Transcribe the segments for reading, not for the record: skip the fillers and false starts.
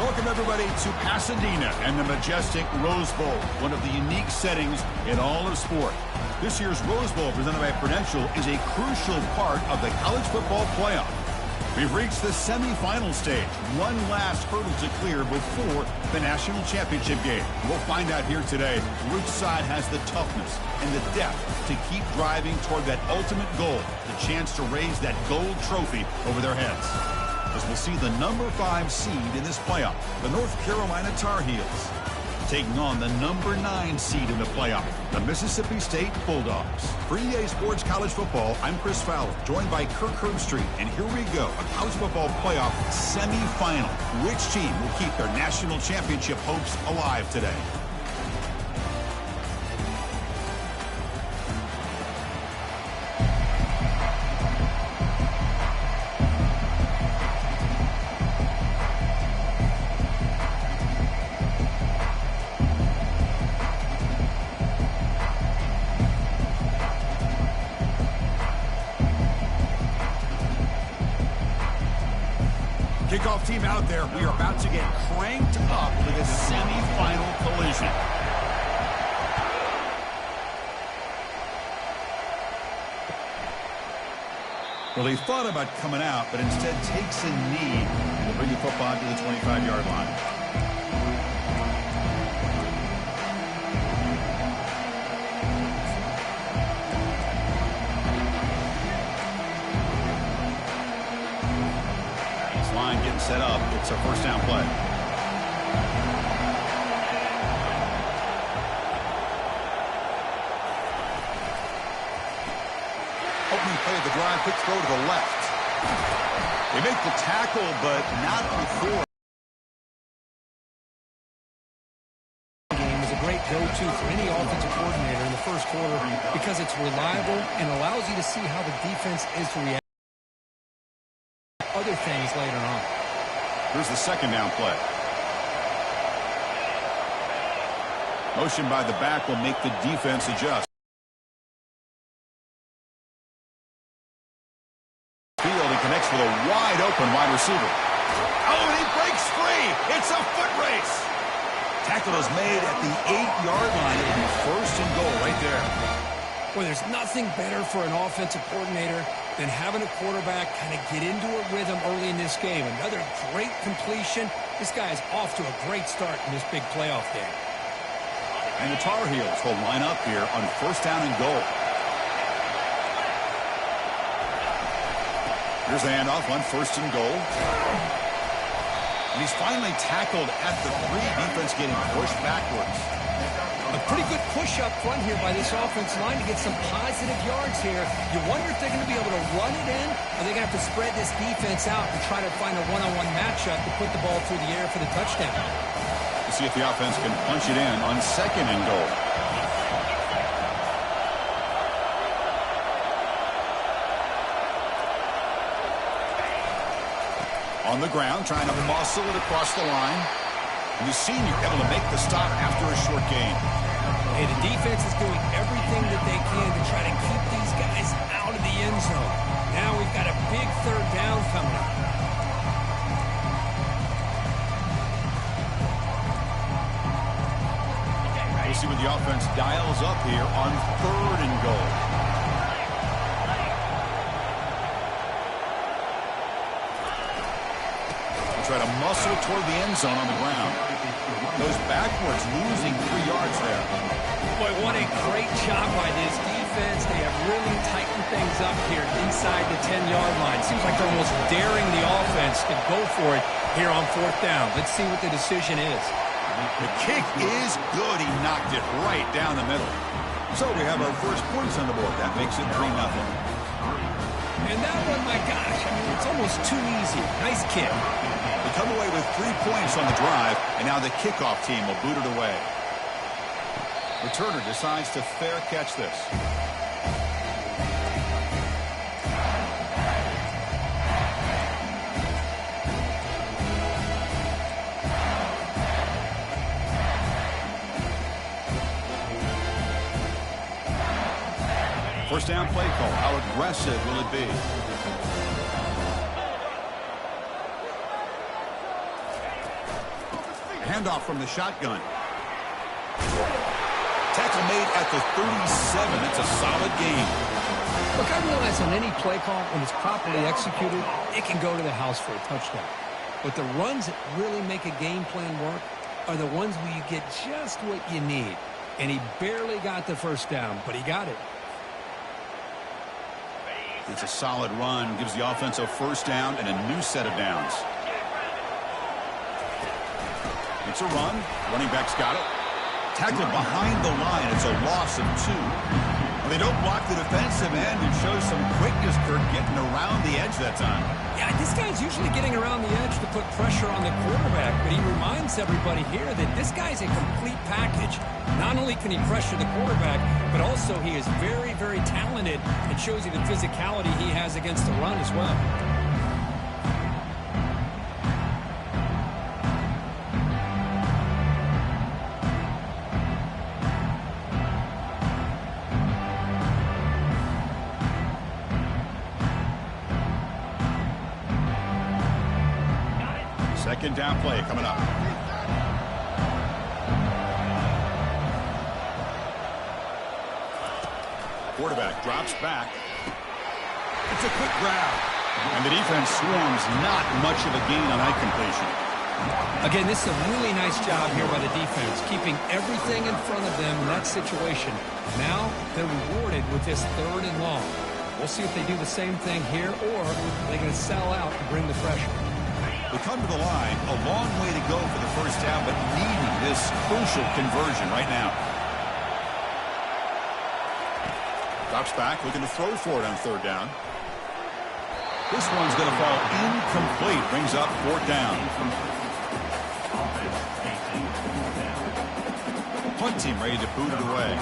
Welcome, everybody, to Pasadena and the majestic Rose Bowl, one of the unique settings in all of sport. This year's Rose Bowl, presented by Prudential, is a crucial part of the college football playoff. We've reached the semifinal stage, one last hurdle to clear before the national championship game. We'll find out here today which side has the toughness and the depth to keep driving toward that ultimate goal, the chance to raise that gold trophy over their heads. As we'll see the number 5 seed in this playoff, the North Carolina Tar Heels, taking on the number 9 seed in the playoff, the Mississippi State Bulldogs. For EA Sports College Football, I'm Chris Fowler, joined by Kirk Herbstreit, and here we go, a college football playoff semifinal. Which team will keep their national championship hopes alive today? Kickoff team out there. We are about to get cranked up for this semifinal collision. Well, he thought about coming out, but instead takes a knee to bring the football to the 25-yard line. Getting set up. It's a first down play. Opening play of the drive, quick throw to the left. They make the tackle, but not before. Game is a great go-to for any offensive coordinator in the first quarter because it's reliable and allows you to see how the defense is to react to other things later on. Here's the second down play. Motion by the back will make the defense adjust. Field, he connects with a wide open wide receiver. Oh, and he breaks free. It's a foot race. Tackle is made at the 8-yard line. It will be first and goal right there. Well, there's nothing better for an offensive coordinator than having a quarterback kind of get into a rhythm early in this game. Another great completion. This guy is off to a great start in this big playoff game. And the Tar Heels will line up here on first down and goal. Here's the handoff on first and goal. And he's finally tackled at the 3. Defense getting pushed backwards. A pretty good push up front here by this offensive line to get some positive yards here. You wonder if they're going to be able to run it in, or they're going to have to spread this defense out and try to find a one-on-one matchup to put the ball through the air for the touchdown. We'll see if the offense can punch it in on second and goal. On the ground, trying to muscle it across the line. And the senior able to make the stop after a short gain. Hey, the defense is doing everything that they can to try to keep these guys out of the end zone. Now we've got a big third down coming up. We'll see what the offense dials up here on third and goal. Try to muscle toward the end zone on the ground. Goes backwards, losing 3 yards there. Boy, what a great job by this defense. They have really tightened things up here inside the 10-yard line. Seems like they're almost daring the offense to go for it here on fourth down. Let's see what the decision is. The kick is good. He knocked it right down the middle. So we have our first points on the board. That makes it 3-0. And that one, my gosh, I mean, it's almost too easy. Nice kick. They come away with 3 points on the drive, and now the kickoff team will boot it away. Returner decides to fair catch this. First down play call. How aggressive will it be? handoff from the shotgun. Tackle made at the 37. It's a solid gain. Look, I realize on any play call, when it's properly executed, it can go to the house for a touchdown. But the runs that really make a game plan work are the ones where you get just what you need. And he barely got the first down, but he got it. It's a solid run. Gives the offense a first down and a new set of downs. It's a run. Running back's got it. Tackled behind the line. It's a loss of 2. Well, they don't block the defensive end and show some quickness, Kirk, getting around the edge that time. Yeah, this guy's usually getting around the edge to put pressure on the quarterback, but he reminds everybody here that this guy's a complete package. Not only can he pressure the quarterback, but also he is very, very talented and shows you the physicality he has against the run as well. Second down play coming up. Quarterback drops back. It's a quick grab. And the defense swarms. Not much of a gain on that completion. Again, this is a really nice job here by the defense, keeping everything in front of them in that situation. Now they're rewarded with this 3rd and long. We'll see if they do the same thing here, or they're going to sell out and bring the pressure. They come to the line, a long way to go for the first down, but needing this crucial conversion right now. Drops back, looking to throw for it on 3rd down. This one's going to fall incomplete. Brings up 4th down. Punt team ready to boot it away.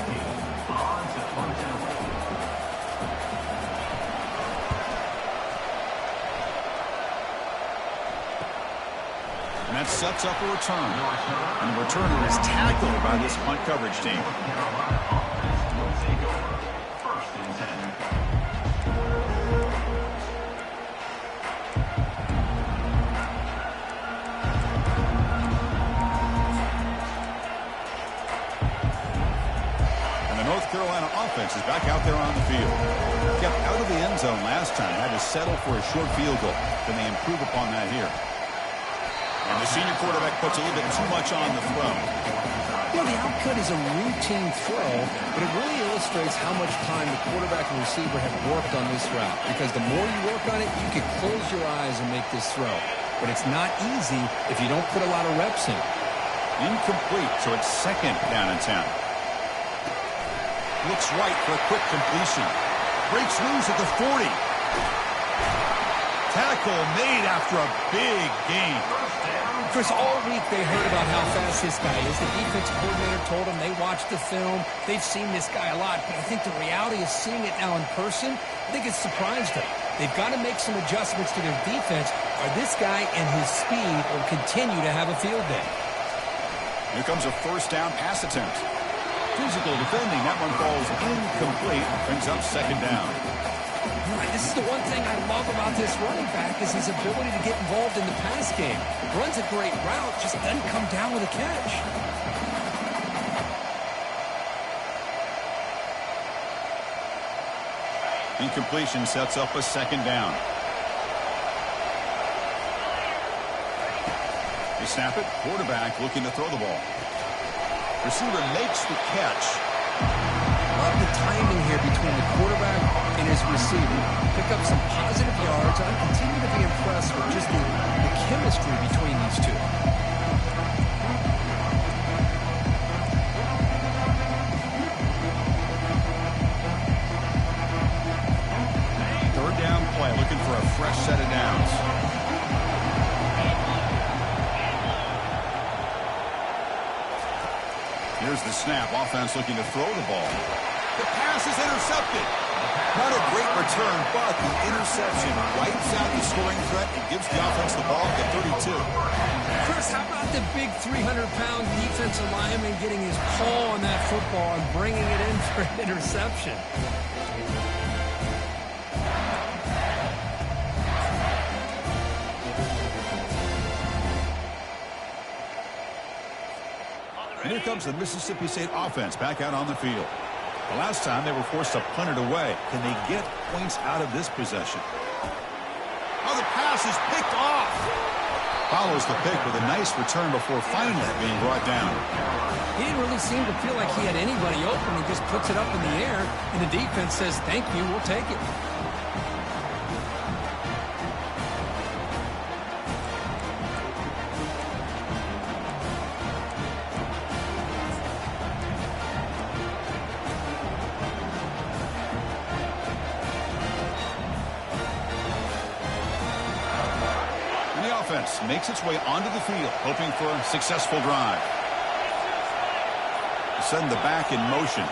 And that sets up a return. And the returner is tackled by this punt coverage team. And the North Carolina offense is back out there on the field. Kept out of the end zone last time. Had to settle for a short field goal. Can they improve upon that here? And the senior quarterback puts a little bit too much on the throw. You know, the output is a routine throw, but it really illustrates how much time the quarterback and receiver have worked on this route. Because the more you work on it, you can close your eyes and make this throw. But it's not easy if you don't put a lot of reps in. Incomplete, so it's 2nd down and 10. Looks right for a quick completion. Breaks loose at the 40. Tackle made after a big gain. Chris, all week they heard about how fast this guy is. The defensive coordinator told them they watched the film. They've seen this guy a lot. But I think the reality of seeing it now in person, I think it's surprised them. They've got to make some adjustments to their defense, or this guy and his speed will continue to have a field day. Here comes a 1st down pass attempt. Physical defending. That one falls incomplete. Brings up 2nd down. This is the one thing I love about this running back is his ability to get involved in the pass game. Runs a great route, just doesn't come down with a catch. Incompletion sets up a 2nd down. They snap it. Quarterback looking to throw the ball. Receiver makes the catch. Love the timing here between the quarterback and his receiver. Pick up some positive yards. I continue to be impressed with just the chemistry between these two. 3rd down play, looking for a fresh set of downs. Here's the snap. Offense looking to throw the ball. The pass is intercepted. Not a great return, but the interception wipes out the scoring threat and gives the offense the ball at 32. Chris, how about the big 300-pound defensive lineman getting his paw on that football and bringing it in for an interception? And here comes the Mississippi State offense back out on the field. The last time they were forced to punt it away. Can they get points out of this possession? Oh, the pass is picked off. Follows the pick with a nice return before finally being brought down. He didn't really seem to feel like he had anybody open. He just puts it up in the air, and the defense says, thank you, we'll take it. Makes its way onto the field, hoping for a successful drive. Send the back in motion.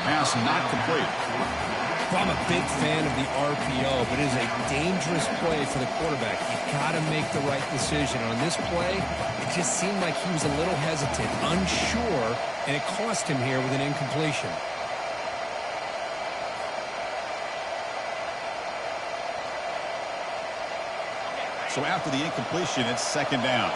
Pass not complete. Well, I'm a big fan of the RPO, but it is a dangerous play for the quarterback. You've got to make the right decision. On this play, it just seemed like he was a little hesitant, unsure, and it cost him here with an incompletion. So after the incompletion, it's second down.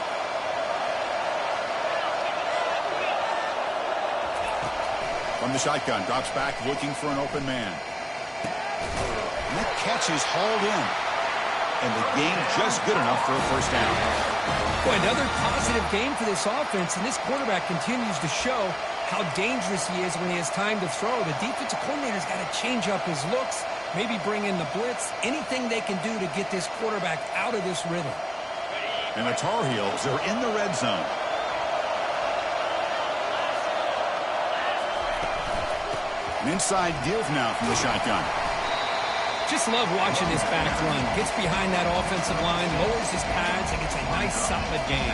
From the shotgun, drops back looking for an open man. And that catch is hauled in. And the game just good enough for a first down. Boy, another positive game for this offense, and this quarterback continues to show how dangerous he is when he has time to throw. The defensive coordinator's got to change up his looks, maybe bring in the blitz, anything they can do to get this quarterback out of this rhythm. And the Tar Heels are in the red zone. An inside deal now from the shotgun. Just love watching this back run. Gets behind that offensive line, lowers his pads, and gets a nice solid gain.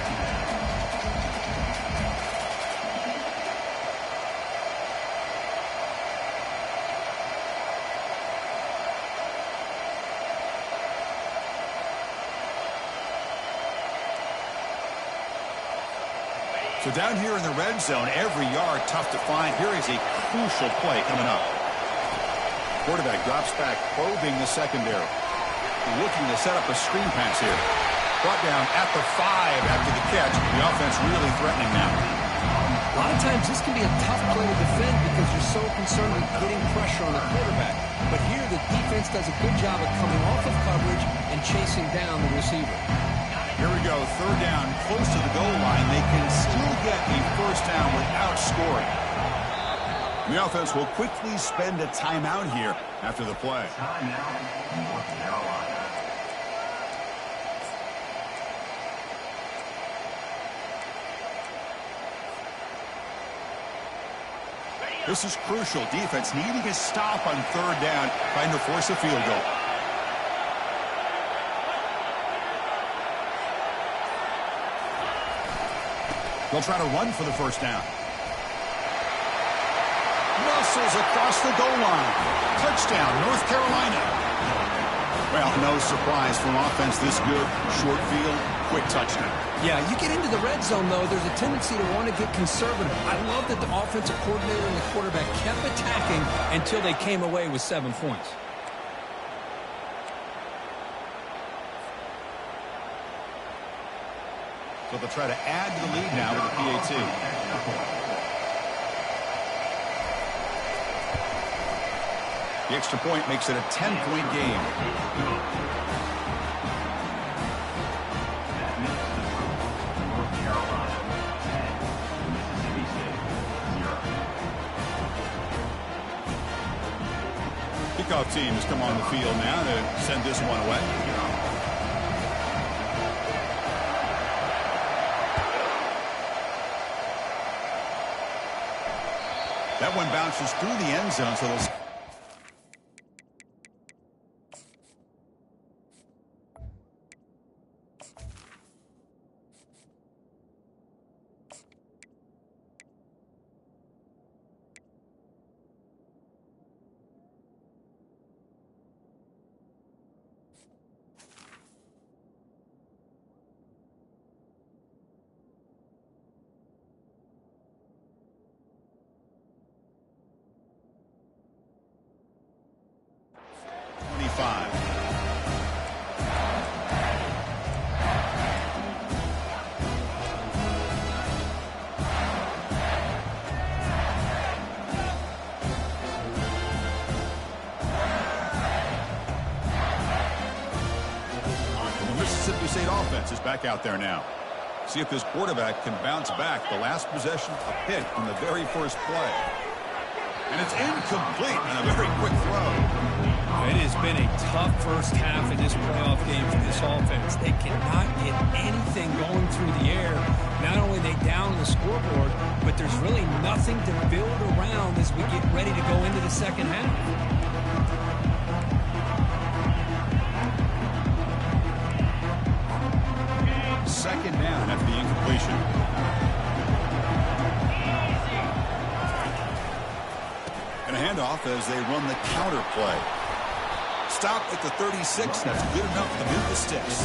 So down here in the red zone, every yard tough to find. Here is a crucial play coming up. Quarterback drops back, probing the secondary. Looking to set up a screen pass here. Brought down at the 5 after the catch. The offense really threatening now. A lot of times this can be a tough play to defend because you're so concerned with getting pressure on the quarterback. But here the defense does a good job of coming off of coverage and chasing down the receiver. Here we go, third down, close to the goal line. They can still get a first down without scoring. The offense will quickly spend a timeout here after the play. This is crucial. Defense needing a stop on third down, trying to force a field goal. They'll try to run for the first down. Muscles across the goal line. Touchdown, North Carolina. Well, no surprise from offense this good. Short field, quick touchdown. Yeah, you get into the red zone, though, there's a tendency to want to get conservative. I love that the offensive coordinator and the quarterback kept attacking until they came away with 7 points. So they'll try to add to the lead now with the PAT. The extra point makes it a 10-point game. Kickoff team has come on the field now to send this one away. That one bounces through the end zone, so they'll... back out there now. See if this quarterback can bounce back. The last possession, a pick on the very first play. And it's incomplete on a very quick throw. It has been a tough first half in this playoff game for this offense. They cannot get anything going through the air. Not only are they down on the scoreboard, but there's really nothing to build around as we get ready to go into the second half. Second down after the incompletion. And a handoff as they run the counter play. Stop at the 36. That's good enough to move the sticks.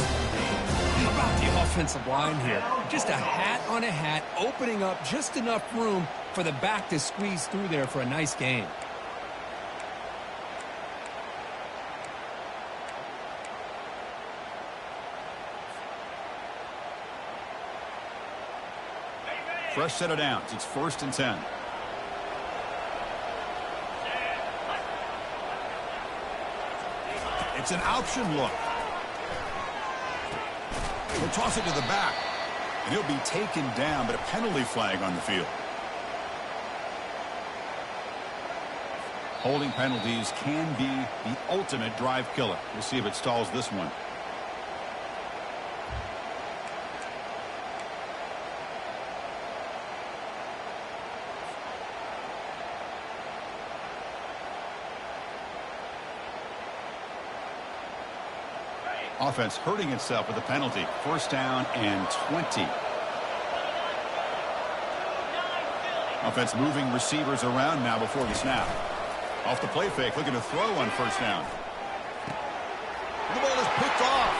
How about the offensive line here? Just a hat on a hat, opening up just enough room for the back to squeeze through there for a nice gain. Fresh set of downs. It's 1st and 10. It's an option look. He'll toss it to the back. And he'll be taken down, but a penalty flag on the field. Holding penalties can be the ultimate drive killer. We'll see if it stalls this one. Offense hurting itself with a penalty. 1st down and 20. Offense moving receivers around now before the snap. Off the play fake, looking to throw on 1st down. The ball is picked off.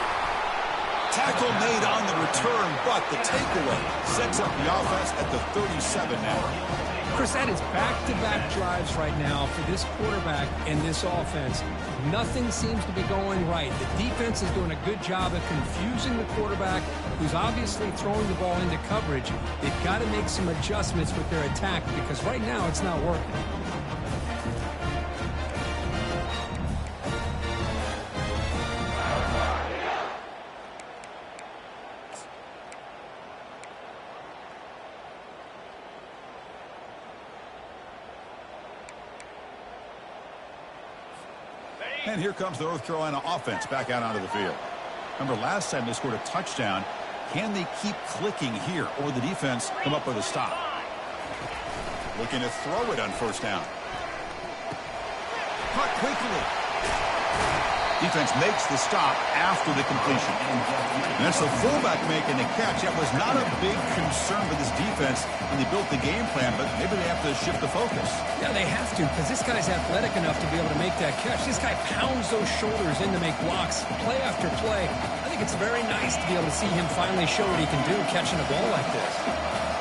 Tackle made on the return, but the takeaway sets up the offense at the 37 now. Chris, that is back-to-back drives right now for this quarterback and this offense. Nothing seems to be going right. The defense is doing a good job of confusing the quarterback, who's obviously throwing the ball into coverage. They've got to make some adjustments with their attack because right now it's not working. And here comes the North Carolina offense back out onto the field. Remember, last time they scored a touchdown. Can they keep clicking here, or the defense come up with a stop? Looking to throw it on 1st down. Caught quickly. Defense makes the stop after the completion. And that's the fullback making the catch. That was not a big concern for this defense when they built the game plan, but maybe they have to shift the focus. Yeah, they have to, because this guy's athletic enough to be able to make that catch. This guy pounds those shoulders in to make blocks play after play. I think it's very nice to be able to see him finally show what he can do catching a ball like this.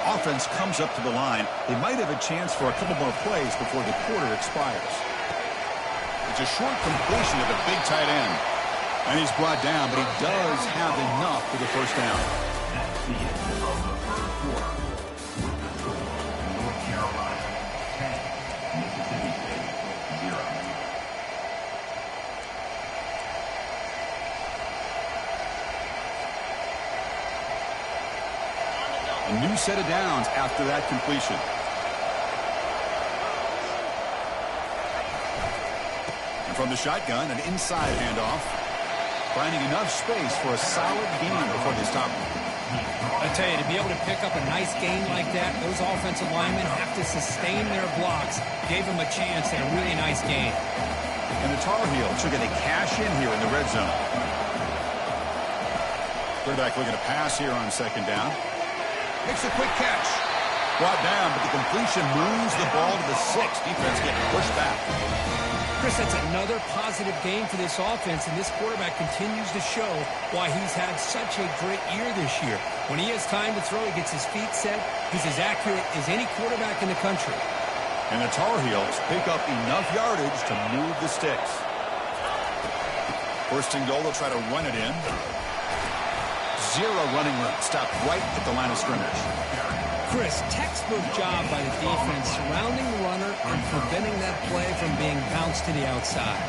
Offense comes up to the line. They might have a chance for a couple more plays before the quarter expires. It's a short completion of a big tight end. And he's brought down, but he does have enough for the 1st down. That's the end of the 1st quarter. North Carolina 10, Mississippi State 0. A new set of downs after that completion. From the shotgun, an inside handoff. Finding enough space for a solid gain before they stop him. I tell you, to be able to pick up a nice gain like that, those offensive linemen have to sustain their blocks. Gave them a chance and a really nice gain. And the Tar Heels are going to cash in here in the red zone. Quarterback looking to pass here on 2nd down. Makes a quick catch. Brought down, but the completion moves the ball to the 6. Defense getting pushed back. Chris, that's another positive game for this offense, and this quarterback continues to show why he's had such a great year this year. When he has time to throw, he gets his feet set. He's as accurate as any quarterback in the country. And the Tar Heels pick up enough yardage to move the sticks. 1st and goal, they'll try to run it in. 0 running room. Stopped right at the line of scrimmage. Chris, textbook job by the defense surrounding the runner and preventing that play from being bounced to the outside.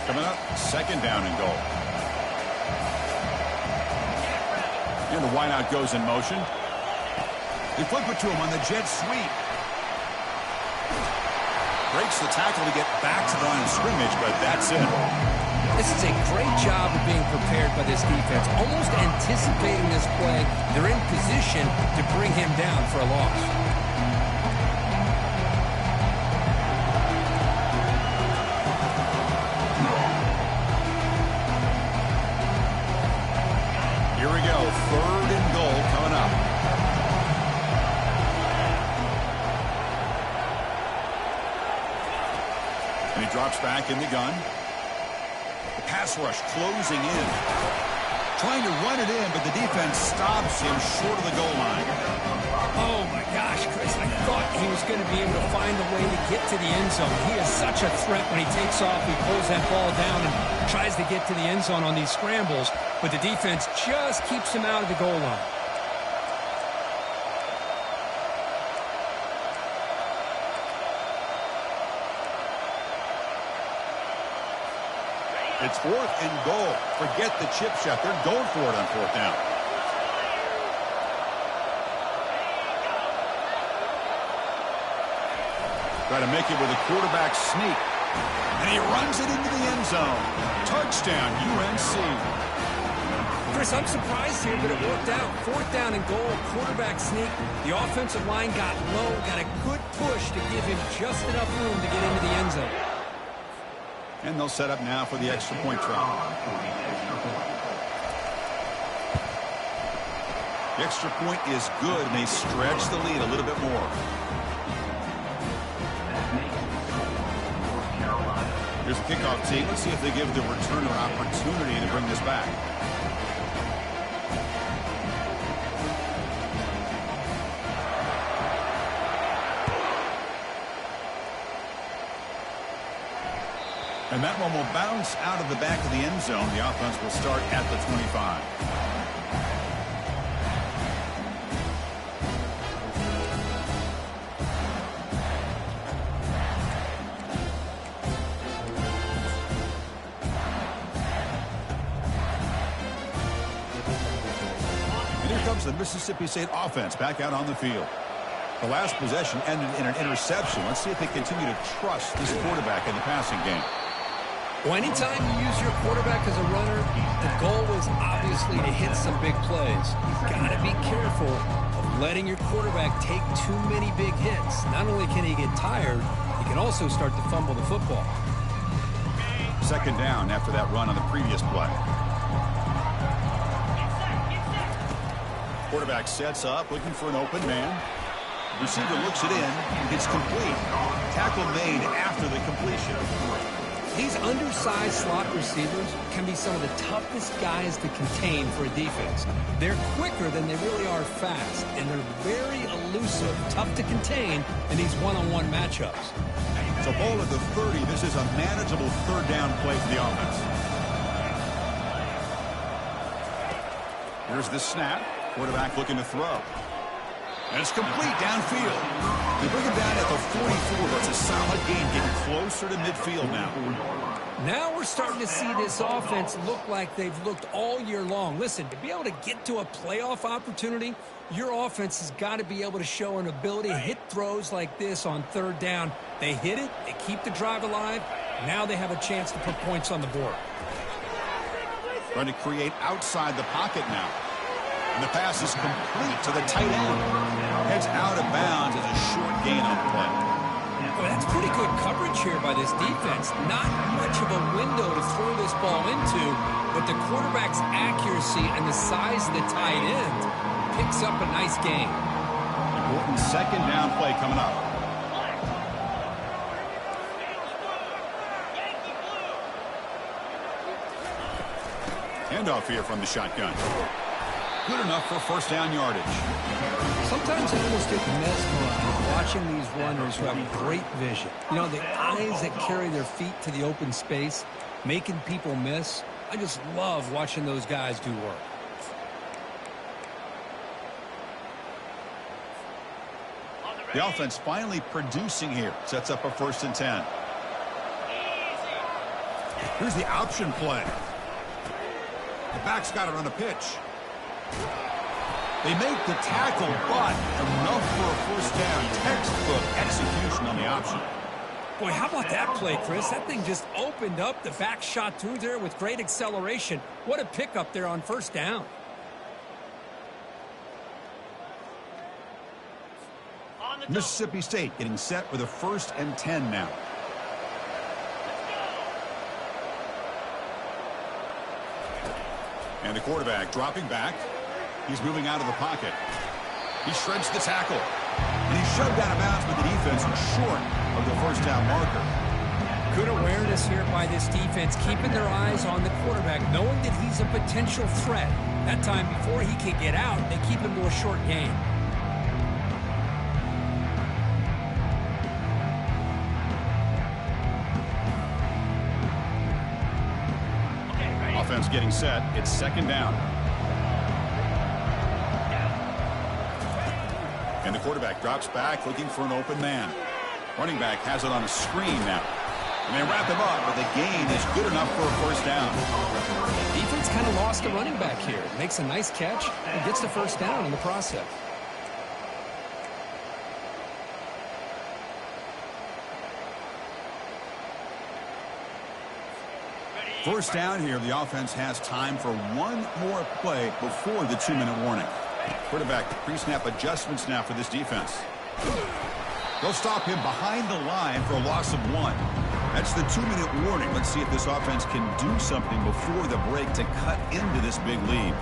Coming up, second down and goal. And the wideout goes in motion. They flip it to him on the jet sweep. Breaks the tackle to get back to the line of scrimmage, but that's it. This is a great job of being prepared by this defense. Almost anticipating this play. They're in position to bring him down for a loss. Here we go. Third and goal coming up. And he drops back in the gun. The pass rush closing in. Trying to run it in, but the defense stops him short of the goal line. Oh, my gosh, Chris. I thought he was going to be able to find a way to get to the end zone. He is such a threat when he takes off. He pulls that ball down and tries to get to the end zone on these scrambles, but the defense just keeps him out of the goal line. It's fourth and goal. Forget the chip shot. They're going for it on fourth down. Try to make it with a quarterback sneak. And he runs it into the end zone. Touchdown, UNC. Chris, I'm surprised here, but it worked out. Fourth down and goal, quarterback sneak. The offensive line got low, got a good push to give him just enough room to get into the end zone. And they'll set up now for the extra point try. The extra point is good, and they stretch the lead a little bit more. Here's the kickoff team. Let's see if they give the returner opportunity to bring this back. And that one will bounce out of the back of the end zone. The offense will start at the 25. And here comes the Mississippi State offense back out on the field. The last possession ended in an interception. Let's see if they continue to trust this quarterback in the passing game. Well, anytime you use your quarterback as a runner, the goal is obviously to hit some big plays. You've got to be careful of letting your quarterback take too many big hits. Not only can he get tired, he can also start to fumble the football. Second down after that run on the previous play. Quarterback sets up, looking for an open man. Receiver looks it in. It's complete. Tackle made after the completion. These undersized slot receivers can be some of the toughest guys to contain for a defense. They're quicker than they really are fast, and they're very elusive, tough to contain in these one-on-one matchups. So ball at the 30. This is a manageable third down play for the offense. Here's the snap. Quarterback looking to throw. And it's complete downfield. They bring him down at the 44. That's a solid gain, getting closer to midfield now. Now we're starting to see this offense look like they've looked all year long. Listen, to be able to get to a playoff opportunity, your offense has got to be able to show an ability to hit throws like this on third down. They hit it, they keep the drive alive. Now they have a chance to put points on the board. Trying to create outside the pocket now. And the pass is complete to the tight end. Heads out of bounds as a short gain on the play. Well, that's pretty good coverage here by this defense. Not much of a window to throw this ball into, but the quarterback's accuracy and the size of the tight end picks up a nice gain. Important second down play coming up. Handoff here from the shotgun. Good enough for first down yardage. Sometimes I almost get mesmerized watching these runners who have great vision. You know, the eyes that carry their feet to the open space, making people miss. I just love watching those guys do work. The offense finally producing here. Sets up a 1st and 10. Here's the option play. The back's got it on the pitch. They make the tackle, but enough for a first down. Textbook execution on the option. Boy, how about that play, Chris? That thing just opened up. The back shot through there with great acceleration. What a pickup there on first down. Mississippi State getting set with a 1st and 10 now. And the quarterback dropping back. He's moving out of the pocket. He shreds the tackle. And he's shoved out of bounds with the defense short of the first down marker. Good awareness here by this defense, keeping their eyes on the quarterback, knowing that he's a potential threat. That time before he can get out, they keep him to a short gain. Offense getting set. It's 2nd down. And the quarterback drops back looking for an open man. Running back has it on a screen now. And they wrap him up, but the gain is good enough for a first down. Defense kind of lost a running back here. Makes a nice catch and gets the first down in the process. First down here, the offense has time for one more play before the 2-minute warning. Quarterback pre-snap adjustments now for this defense. They'll stop him behind the line for a loss of 1. That's the 2-minute warning. Let's see if this offense can do something before the break to cut into this big lead.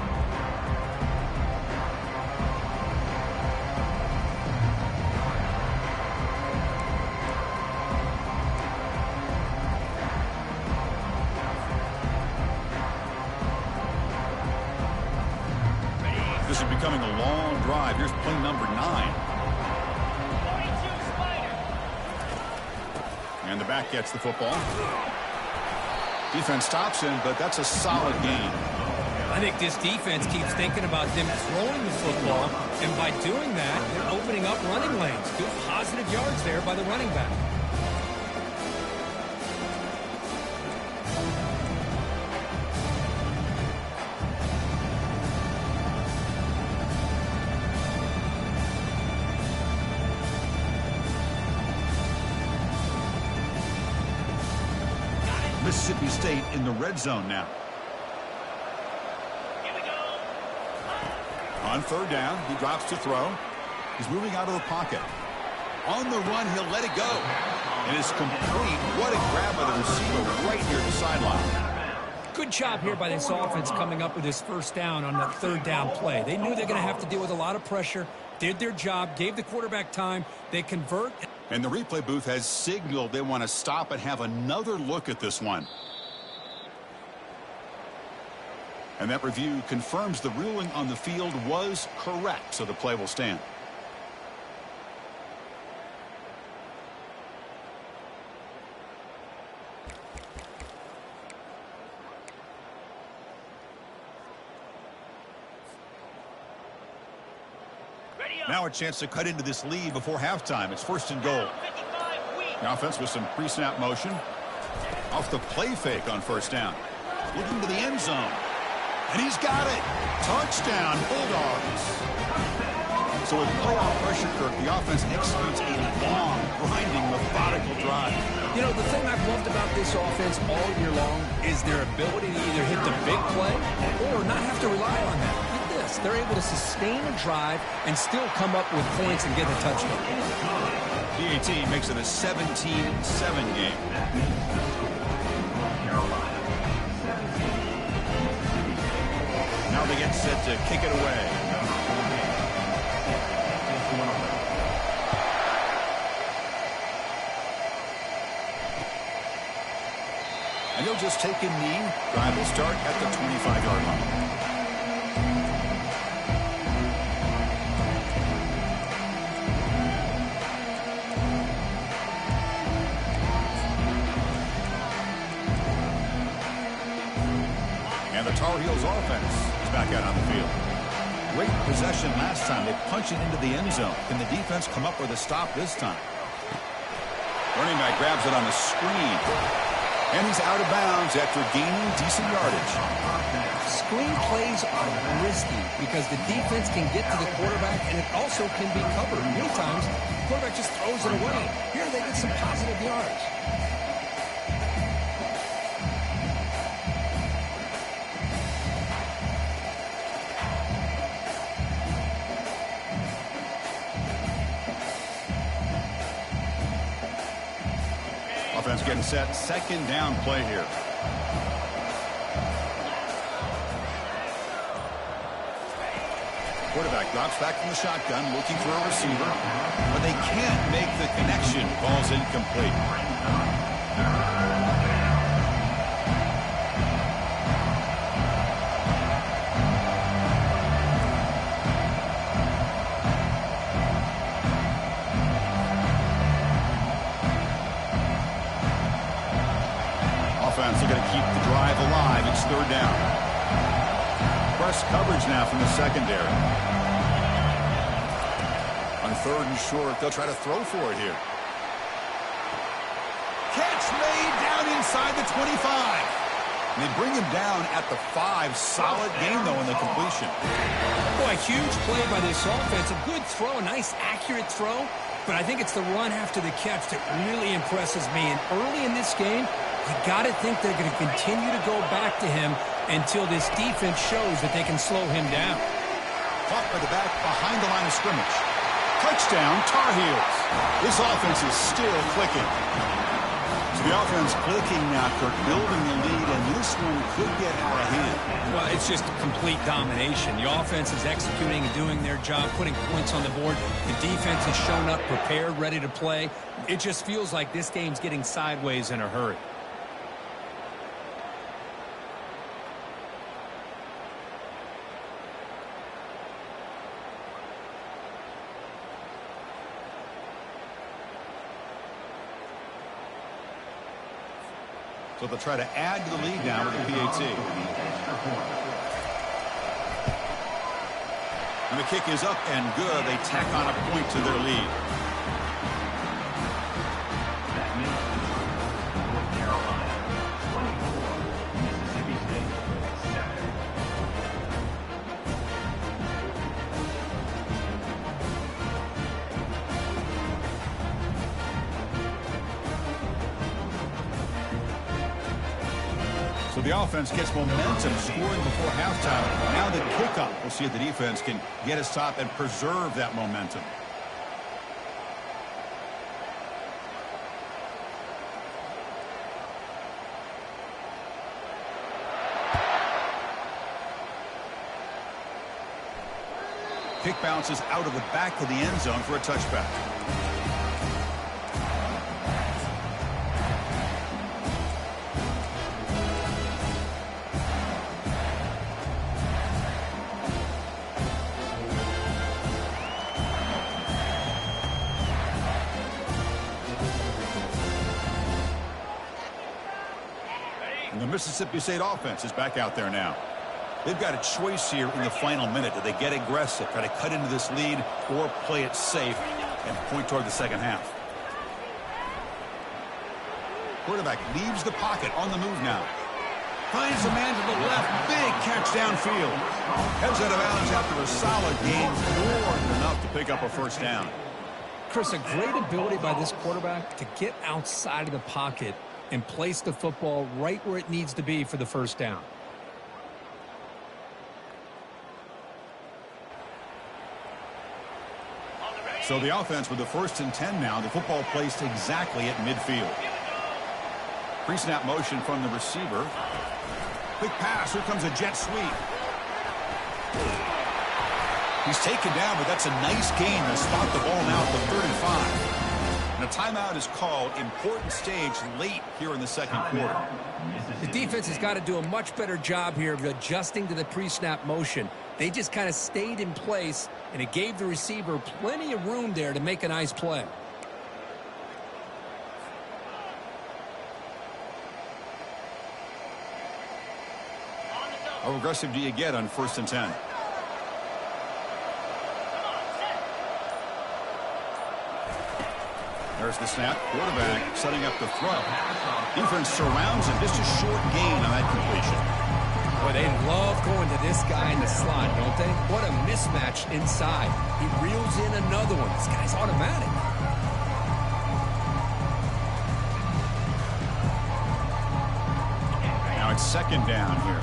This is becoming a long drive. Here's play number 9. And the back gets the football. Defense stops him, but that's a solid gain. I think this defense keeps thinking about them throwing the football, and by doing that, they're opening up running lanes. Good positive yards there by the running back. Mississippi State in the red zone now. On 3rd down, he drops to throw. He's moving out of the pocket. On the run, he'll let it go. And it's complete. What a grab by the receiver right near the sideline. Good job here by this offense coming up with this first down on that 3rd down play. They knew they're going to have to deal with a lot of pressure, did their job, gave the quarterback time. They convert. And the replay booth has signaled they want to stop and have another look at this one. And that review confirms the ruling on the field was correct, so the play will stand. Now a chance to cut into this lead before halftime. It's 1st and goal. The offense with some pre-snap motion. Off the play fake on 1st down. Looking to the end zone. And he's got it. Touchdown, Bulldogs. So with playoff pressure, Kirk, the offense executes a long, grinding, methodical drive. You know, the thing I've loved about this offense all year long is their ability to either hit the big play or not have to rely on that. Look at this. They're able to sustain a drive and still come up with points and get a touchdown. PAT makes it a 17-7 game. Now they get set to kick it away. And he'll just take a knee. Drive will start at the 25-yard line. And the Tar Heels offense is back out on the field. Great possession last time. They punch it into the end zone. Can the defense come up with a stop this time? Running back grabs it on the screen. And he's out of bounds after gaining decent yardage. Screen plays are risky because the defense can get to the quarterback, and it also can be covered. Many times, the quarterback just throws it away. Here they get some positive yards. Offense getting set. Second down play here. Quarterback drops back from the shotgun, looking for a receiver, but they can't make the connection. Ball's incomplete. Offense looking to keep the drive alive. It's third down. Press coverage now from the secondary. On third and short, they'll try to throw for it here. Catch made down inside the 25. And they bring him down at the 5. Solid game, though, in the completion. Boy, huge play by this offense. A good throw, a nice, accurate throw. But I think it's the run after the catch that really impresses me. And early in this game, you got to think they're going to continue to go back to him until this defense shows that they can slow him down. Caught by the back behind the line of scrimmage. Touchdown, Tar Heels. This offense is still clicking. So the offense clicking now, Kirk, building the lead, and this one could get out of hand. Well, it's just complete domination. The offense is executing and doing their job, putting points on the board. The defense has shown up, prepared, ready to play. It just feels like this game's getting sideways in a hurry. So they'll try to add to the lead now with the PAT. And the kick is up and good. They tack on a point to their lead. That means North Carolina 24, Mississippi State 7. So the offense gets momentum, scoring before halftime. Now the kickoff. We'll see if the defense can get a stop and preserve that momentum. Kick bounces out of the back of the end zone for a touchback. And the Mississippi State offense is back out there now. They've got a choice here in the final minute. Do they get aggressive, try to cut into this lead, or play it safe and point toward the second half? Quarterback leaves the pocket on the move now. Finds a man to the left. Big catch downfield. Heads out of bounds after a solid game. More than enough to pick up a first down. Chris, a great ability by this quarterback to get outside of the pocket and place the football right where it needs to be for the first down. So the offense with the 1st and 10 now. The football placed exactly at midfield. Pre-snap motion from the receiver. Quick pass. Here comes a jet sweep. He's taken down, but that's a nice gain to spot the ball now at the 3rd and 5. And a timeout is called. Important stage late here in the second quarter. The defense has got to do a much better job here of adjusting to the pre-snap motion. They just kind of stayed in place, and it gave the receiver plenty of room there to make a nice play. How aggressive do you get on 1st and 10? There's the snap. Quarterback setting up the throw. Defense surrounds him. Just a short gain on that completion. Boy, they love going to this guy in the slot, don't they? What a mismatch inside. He reels in another one. This guy's automatic. Now it's second down here.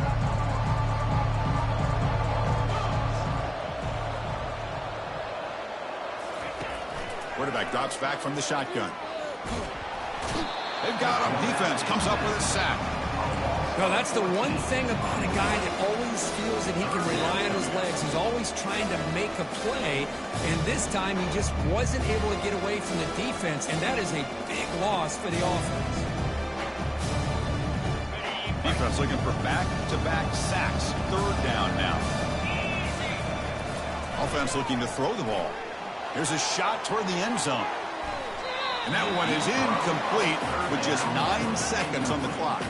Quarterback drops back from the shotgun. They've got him. Defense comes up with a sack. No, that's the one thing about a guy that always feels that he can rely on his legs. He's always trying to make a play, and this time he just wasn't able to get away from the defense, and that is a big loss for the offense. Defense looking for back-to-back sacks. Third down now. Offense looking to throw the ball. Here's a shot toward the end zone. And that one is incomplete with just 9 seconds on the clock.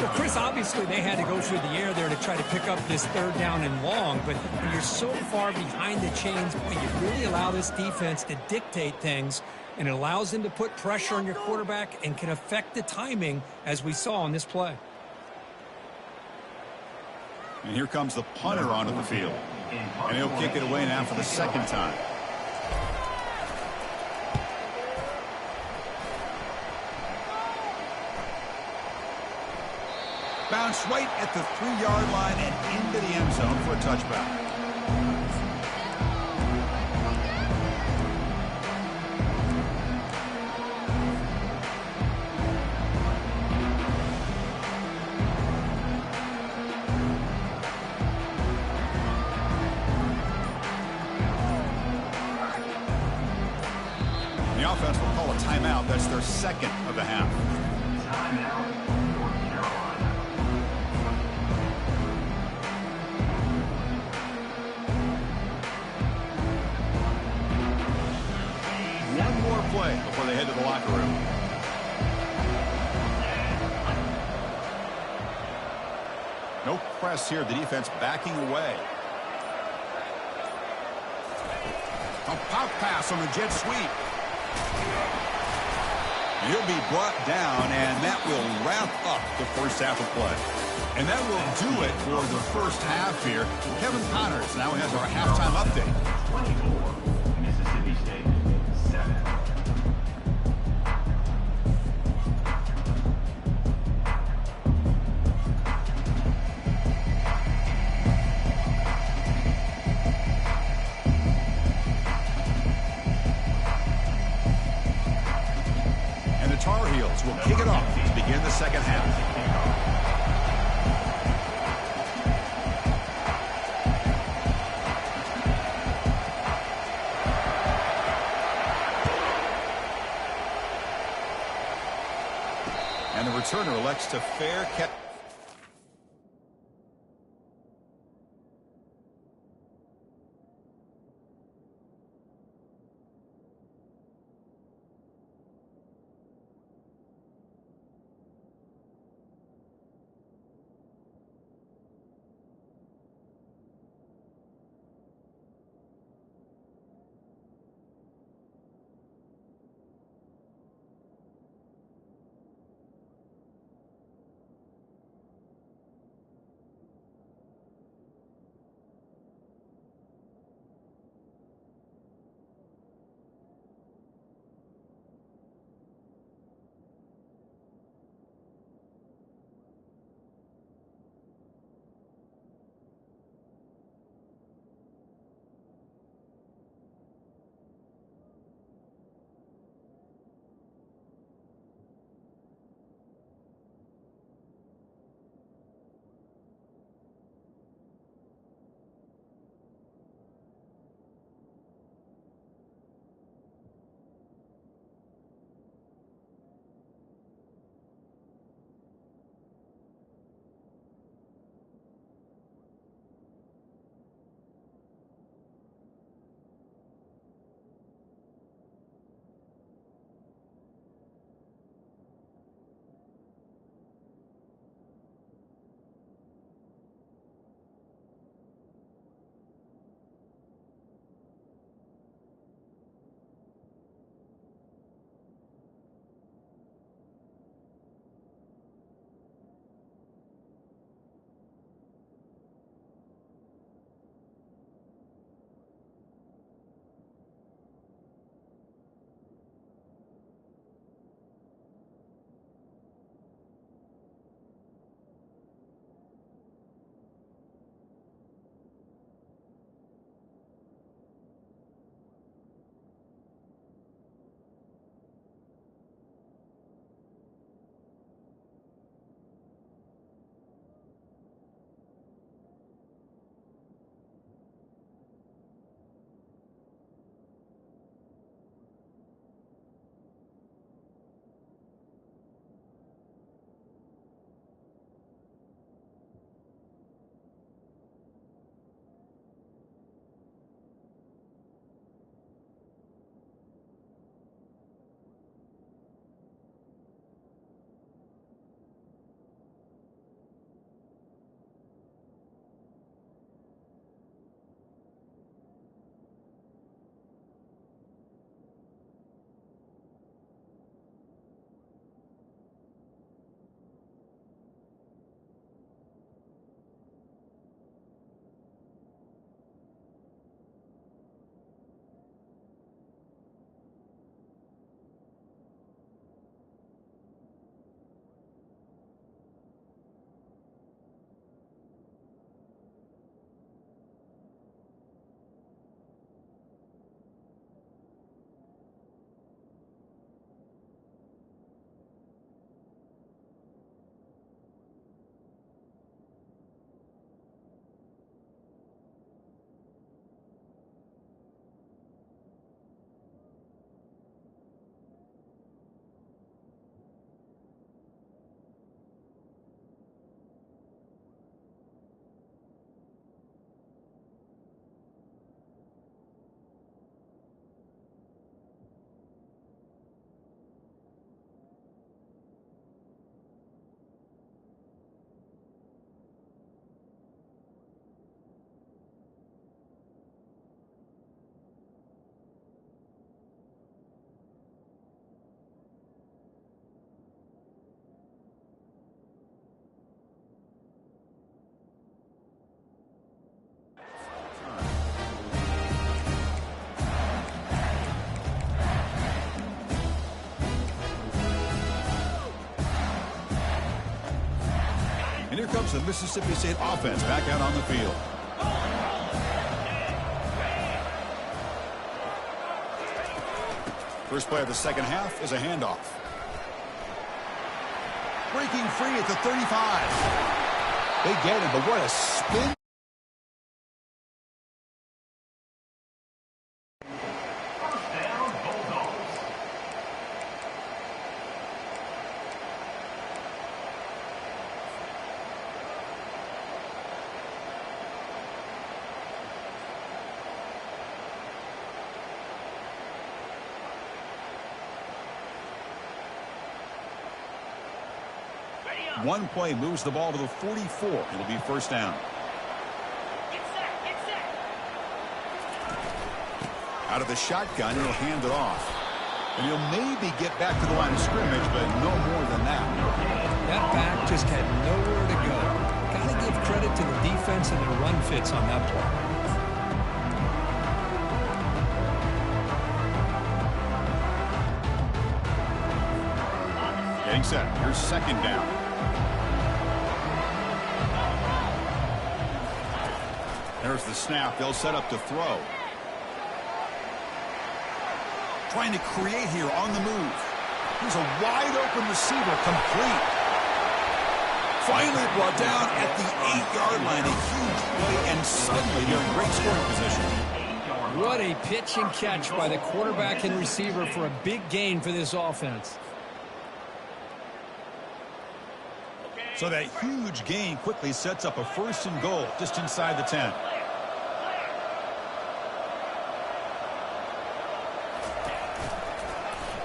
Well, Chris, obviously they had to go through the air there to try to pick up this third down and long, but when you're so far behind the chains, boy, you really allow this defense to dictate things, and it allows them to put pressure on your quarterback and can affect the timing, as we saw on this play. And here comes the punter onto the field. And he'll kick it away now for the second time. Bounce right at the 3-yard line and into the end zone for a touchback. The offense will call a timeout. That's their second of the half. Timeout, North Carolina. One more play before they head to the locker room. No press here. The defense backing away. A pop pass on the jet sweep. He'll be brought down, and that will wrap up the first half of play. And that will do it for the first half here. Kevin Connors now has our halftime update. 24, Mississippi State, 7. And the Tar Heels will kick it off to begin the second half. And the returner elects to fair catch. And here comes the Mississippi State offense back out on the field. First play of the second half is a handoff. Breaking free at the 35. They get it, but what a spin. One play moves the ball to the 44. It'll be first down. Get set. Out of the shotgun, he'll hand it off. And he'll maybe get back to the line of scrimmage, but no more than that. That back just had nowhere to go. Got to give credit to the defense and their run fits on that play. Getting set. Here's second down. There's the snap. They'll set up to throw. Trying to create here on the move. Here's a wide open receiver, complete. Finally brought down at the 8-yard line. A huge play, and suddenly they're in great scoring position. What a pitch and catch by the quarterback and receiver for a big gain for this offense. So that huge gain quickly sets up a first and goal just inside the 10.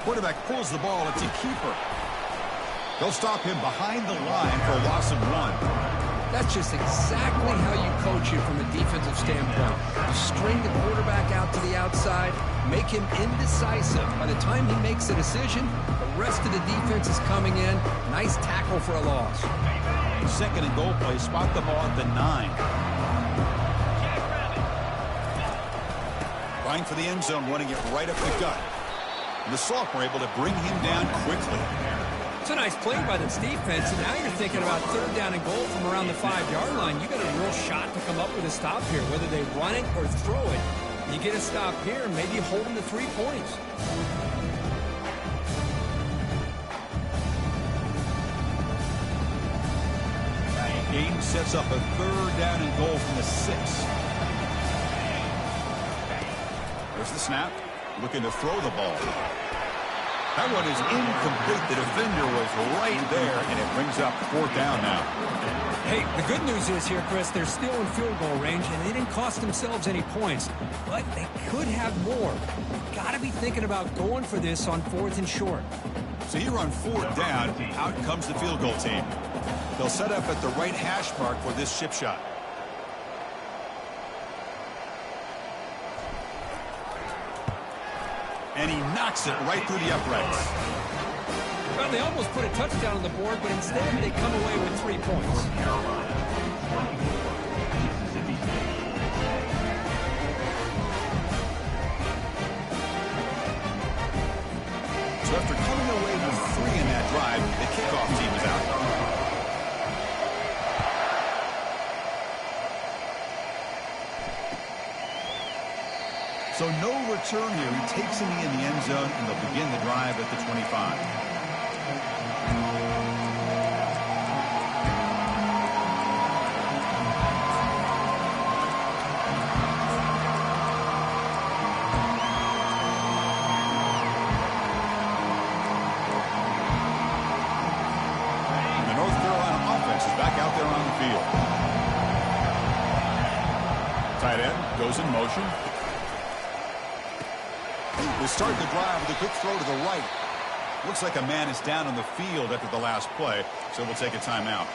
Quarterback pulls the ball. It's a keeper. They'll stop him behind the line for a loss of 1. That's just exactly how you coach it from a defensive standpoint. You string the quarterback out to the outside, make him indecisive. By the time he makes a decision, the rest of the defense is coming in. Nice tackle for a loss. Second and goal play. Spot the ball at the 9. Going for the end zone, running it right up the gut. And the sophomore able to bring him down quickly. It's a nice play by this defense, and now you're thinking about third down and goal from around the 5-yard line. You got a real shot to come up with a stop here, whether they run it or throw it. You get a stop here, maybe hold them to 3 points. Game sets up a third down and goal from the 6. There's the snap. Looking to throw the ball. That one is incomplete. The defender was right there, and it brings up fourth down now. Hey, the good news is here, Chris, they're still in field goal range, and they didn't cost themselves any points. But they could have more. Got to be thinking about going for this on 4th and short. So here on fourth down, out comes the field goal team. They'll set up at the right hash mark for this chip shot. And he knocks it right through the uprights. Well, they almost put a touchdown on the board, but instead they come away with 3 points. So after coming away with 3 in that drive, the kickoff team is out. So no return here. He takes him in the end zone, and they'll begin the drive at the 25. And the North Carolina offense is back out there on the field. Tight end goes in motion. They start the drive with a quick throw to the right. Looks like a man is down on the field after the last play, so we'll take a timeout.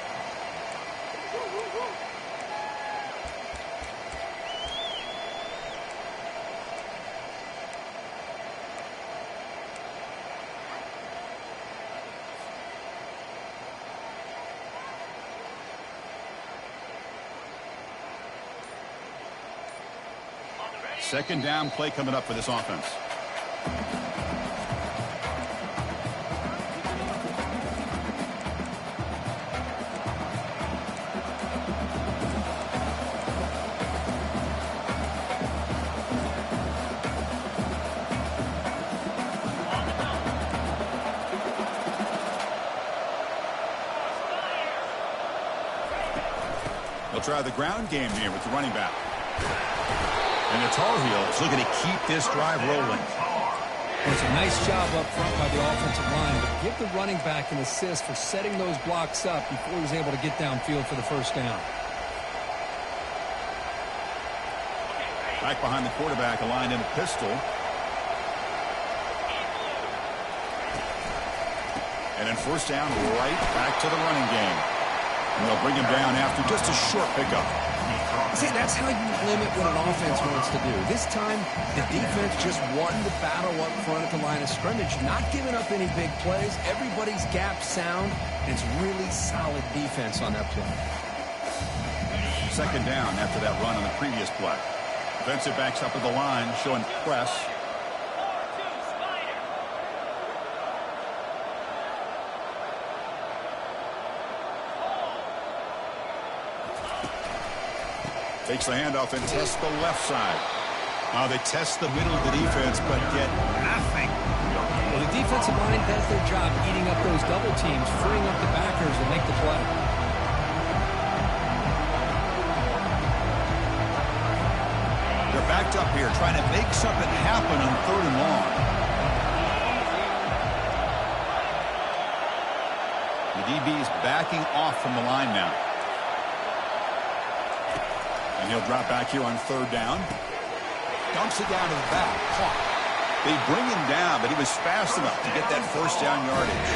Second down play coming up for this offense. They'll try the ground game here with the running back. And the Tar Heels looking to keep this drive rolling. Well, it's a nice job up front by the offensive line, but give the running back an assist for setting those blocks up before he's able to get downfield for the first down. Back behind the quarterback, aligned in a pistol. And then first down, right back to the running game. And they'll bring him down after just a short pickup. See, that's how you limit what an offense wants to do. This time, the defense just won the battle up front at the line of scrimmage, not giving up any big plays. Everybody's gap sound, and it's really solid defense on that play. Second down after that run on the previous play. Defensive backs up at the line, showing press. Takes the handoff and tests the left side. They test the middle of the defense, but get nothing. Well, the defensive line does their job eating up those double teams, freeing up the backers to make the play. They're backed up here, trying to make something happen on 3rd and long. The DB is backing off from the line now. And he'll drop back here on 3rd down. Dumps it down to the back. Caught. They bring him down, but he was fast enough to get that first down yardage.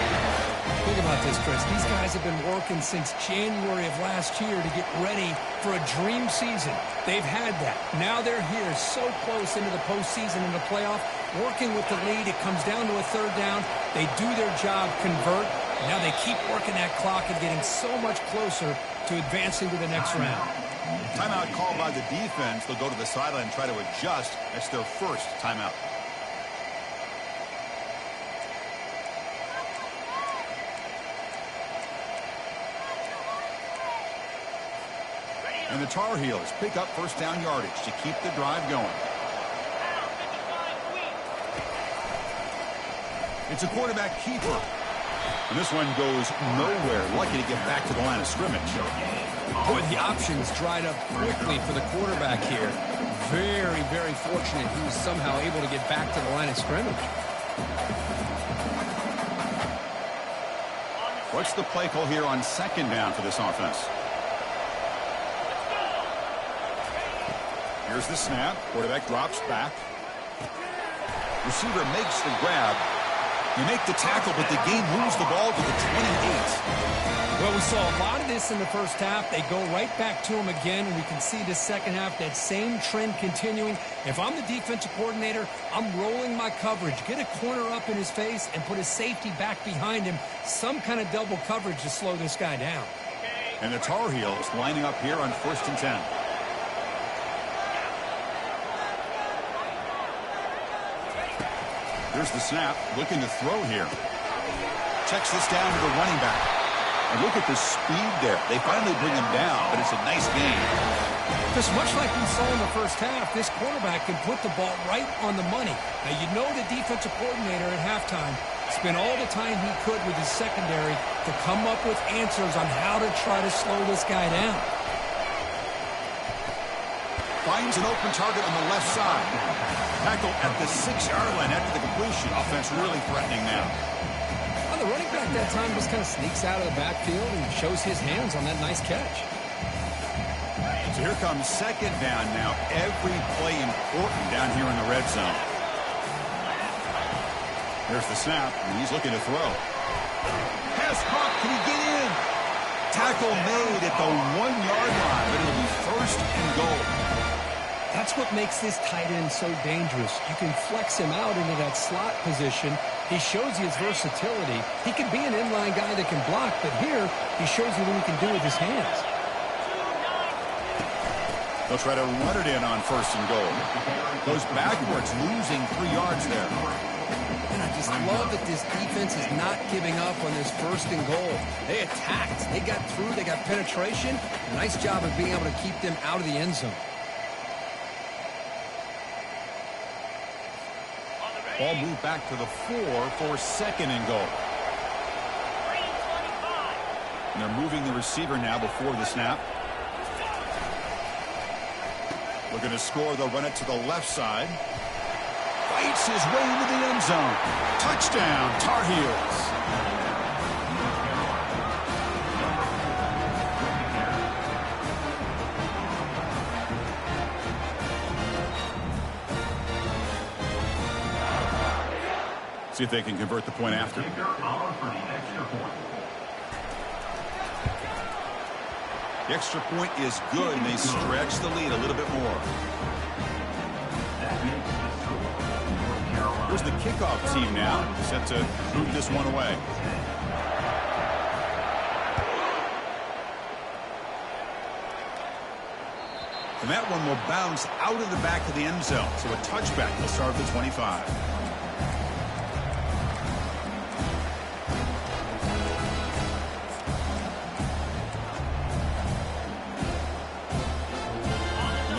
Think about this, Chris. These guys have been working since January of last year to get ready for a dream season. They've had that. Now they're here so close into the postseason and the playoff, working with the lead. It comes down to a 3rd down. They do their job, convert. Now they keep working that clock and getting so much closer to advancing to the next round. Timeout called by the defense. They'll go to the sideline and try to adjust. That's their first timeout. And the Tar Heels pick up first down yardage to keep the drive going. It's a quarterback keeper. And this one goes nowhere. Lucky to get back to the line of scrimmage. Boy, the options dried up quickly for the quarterback here. Very, very fortunate he was somehow able to get back to the line of scrimmage. What's the play call here on 2nd down for this offense? Here's the snap. Quarterback drops back. Receiver makes the grab. You make the tackle, but the game moves the ball to the 28. Well, we saw a lot of this in the first half. They go right back to him again, and we can see the second half, that same trend continuing. If I'm the defensive coordinator, I'm rolling my coverage. Get a corner up in his face and put a safety back behind him. Some kind of double coverage to slow this guy down. And the Tar Heels lining up here on 1st and 10. Here's the snap, looking to throw here. Checks this down to the running back. And look at the speed there. They finally bring him down, but it's a nice gain. Just much like we saw in the first half, this quarterback can put the ball right on the money. Now, you know the defensive coordinator at halftime spent all the time he could with his secondary to come up with answers on how to try to slow this guy down. Finds an open target on the left side. Tackle at the 6-yard line after the completion. Offense really threatening now. Well, the running back that time just kind of sneaks out of the backfield and shows his hands on that nice catch. So here comes 2nd down now. Every play important down here in the red zone. Here's the snap, and he's looking to throw. Pass caught. Can he get in? Tackle made at the 1-yard line, but it'll be 1st and goal. That's what makes this tight end so dangerous. You can flex him out into that slot position. He shows you his versatility. He can be an inline guy that can block, but here he shows you what he can do with his hands. They'll try to run it in on 1st and goal. Goes backwards, losing 3 yards there. And I just love that this defense is not giving up on this 1st and goal. They attacked. They got through. They got penetration. A nice job of being able to keep them out of the end zone. Ball moved back to the 4 for 2nd and goal. And they're moving the receiver now before the snap. Looking to score, they'll run it to the left side. Fights his way into the end zone. Touchdown, Tar Heels. See if they can convert the point after. The extra point is good, and they stretch the lead a little bit more. Here's the kickoff team now, set to move this one away. And that one will bounce out of the back of the end zone, so a touchback will start at the 25.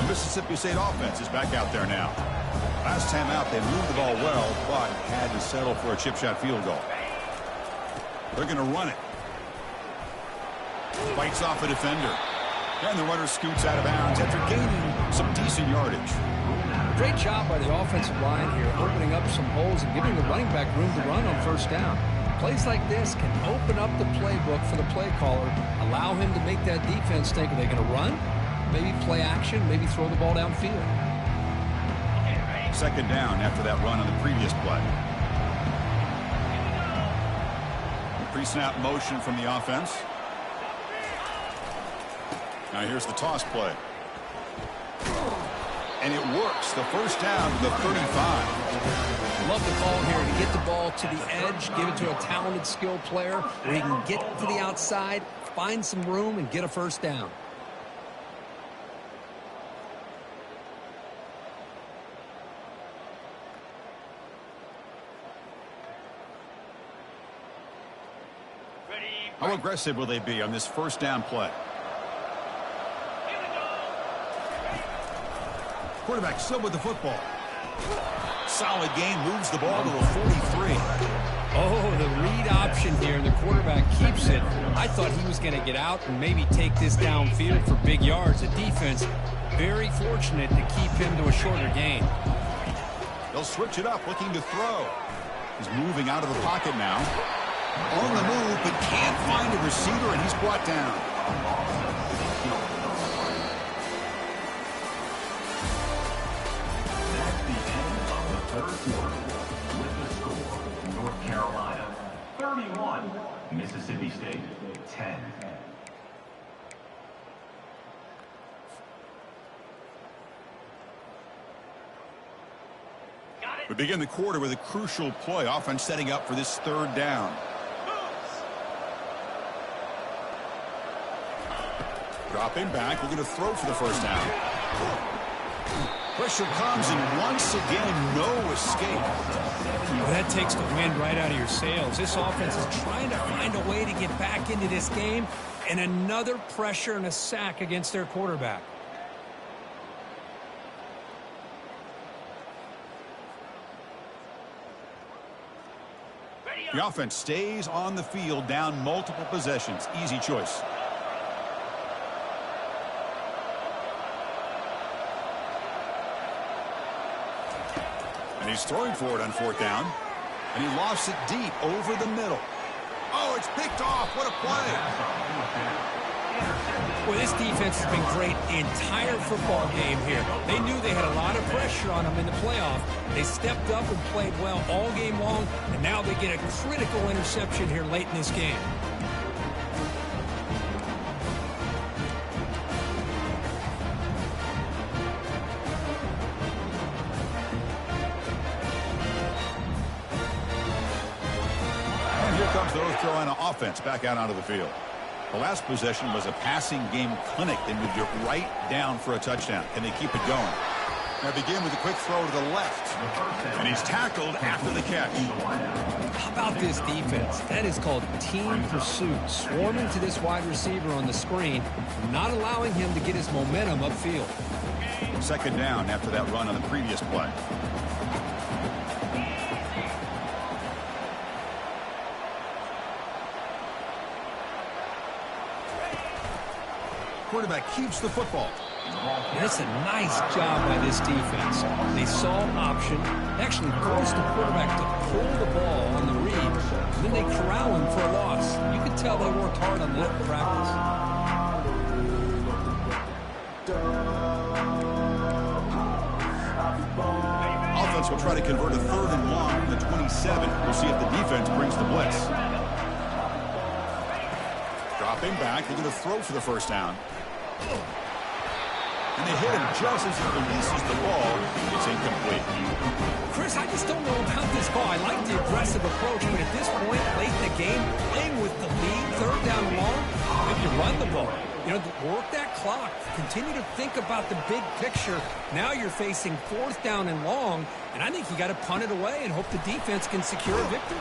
Mississippi State offense is back out there now. Last time out, they moved the ball well, but had to settle for a chip shot field goal. They're going to run it. Fights off a defender. And the runner scoots out of bounds after gaining some decent yardage. Great job by the offensive line here, opening up some holes and giving the running back room to run on first down. Plays like this can open up the playbook for the play caller, allow him to make that defense think, are they going to run? Maybe play action, maybe throw the ball downfield. Second down after that run on the previous play. Pre-snap motion from the offense. Now here's the toss play. And it works. The first down to the 35. Love the call here to get the ball to the edge, give it to a talented, skilled player where he can get to the outside, find some room, and get a first down. How aggressive will they be on this first down play? Quarterback still with the football. Solid game, moves the ball to the 43. Oh, the read option here, and the quarterback keeps it. I thought he was going to get out and maybe take this downfield for big yards. The defense, very fortunate to keep him to a shorter gain. They'll switch it up, looking to throw. He's moving out of the pocket now. On the move, but can't find a receiver, and he's brought down. That's the end of the third quarter. With the score, North Carolina 31, Mississippi State 10. We begin the quarter with a crucial play. Offense setting up for this third down. Dropping back, looking to throw for the first down. Pressure comes, and once again, no escape. Well, that takes the wind right out of your sails. This offense is trying to find a way to get back into this game, and another pressure and a sack against their quarterback. The offense stays on the field, down multiple possessions. Easy choice. And he's throwing for it on fourth down. And he lost it deep over the middle. Oh, it's picked off. What a play. Well, this defense has been great the entire football game here. They knew they had a lot of pressure on them in the playoff. They stepped up and played well all game long, and now they get a critical interception here late in this game. Comes the North Carolina offense back out onto the field. The last possession was a passing game clinic. They moved it right down for a touchdown. Can they keep it going? Now begin with a quick throw to the left. And he's tackled after the catch. How about this defense? That is called team pursuit. Swarming to this wide receiver on the screen, not allowing him to get his momentum upfield. Second down after that run on the previous play. Quarterback keeps the football. That's a nice job by this defense. They saw option, actually forced the quarterback to pull the ball on the read, and then they corral him for a loss. You can tell they worked hard on that in practice. Offense will try to convert a 3rd and long from the 27. We'll see if the defense brings the blitz. Dropping back, they're going to throw for the first down. And they hit him just as he releases the ball. It's incomplete. Chris, I just don't know about this call. I like the aggressive approach, but at this point, late in the game, playing with the lead, 3rd down and long, maybe you run the ball. You know, work that clock. Continue to think about the big picture. Now you're facing 4th down and long, and I think you got to punt it away and hope the defense can secure a victory.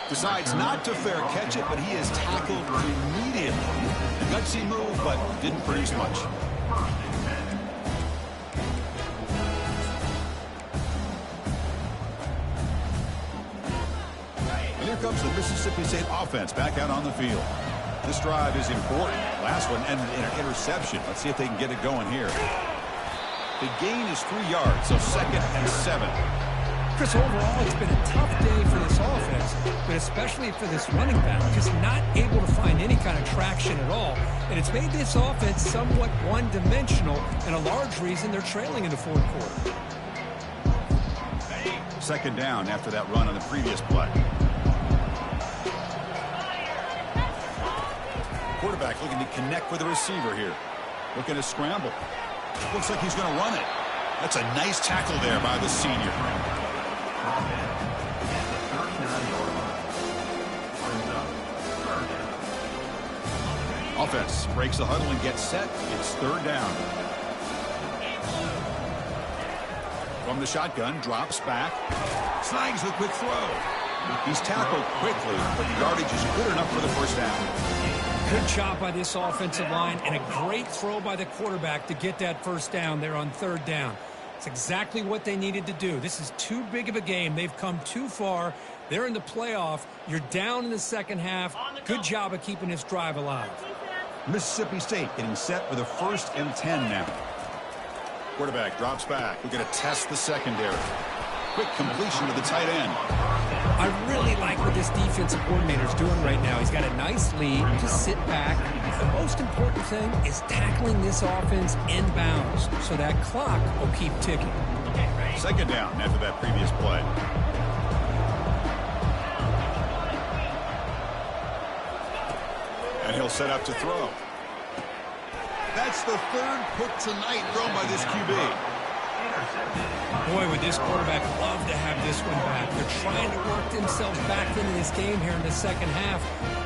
Decides not to fair catch it, but he is tackled immediately. A gutsy move, but didn't produce much. And here comes the Mississippi State offense back out on the field. This drive is important. Last one ended in an interception. Let's see if they can get it going here. The gain is 3 yards, so 2nd and 7. Chris, overall, it's been a tough day for this offense, but especially for this running back, just not able to find any kind of traction at all. And it's made this offense somewhat one-dimensional, and a large reason they're trailing in the 4th quarter. 2nd down after that run on the previous play. Quarterback looking to connect with the receiver here. Looking to scramble. Looks like he's going to run it. That's a nice tackle there by the senior. Offense breaks the huddle and gets set. It's 3rd down. From the shotgun, drops back. Snags the quick throw. He's tackled quickly, but the yardage is good enough for the 1st down. Good job by this offensive line, and a great throw by the quarterback to get that 1st down there on 3rd down. It's exactly what they needed to do. This is too big of a game. They've come too far. They're in the playoff. You're down in the 2nd half. Good job of keeping this drive alive. Mississippi State getting set for the 1st and 10 now. Quarterback drops back. We're going to test the secondary. Quick completion to the tight end. I really like what this defensive coordinator is doing right now. He's got a nice lead. Just sit back. The most important thing is tackling this offense inbounds so that clock will keep ticking. 2nd down after that previous play. And he'll set up to throw. That's the 3rd pick tonight thrown by this QB. Boy, would this quarterback love to have this one back. They're trying to work themselves back into this game here in the 2nd half,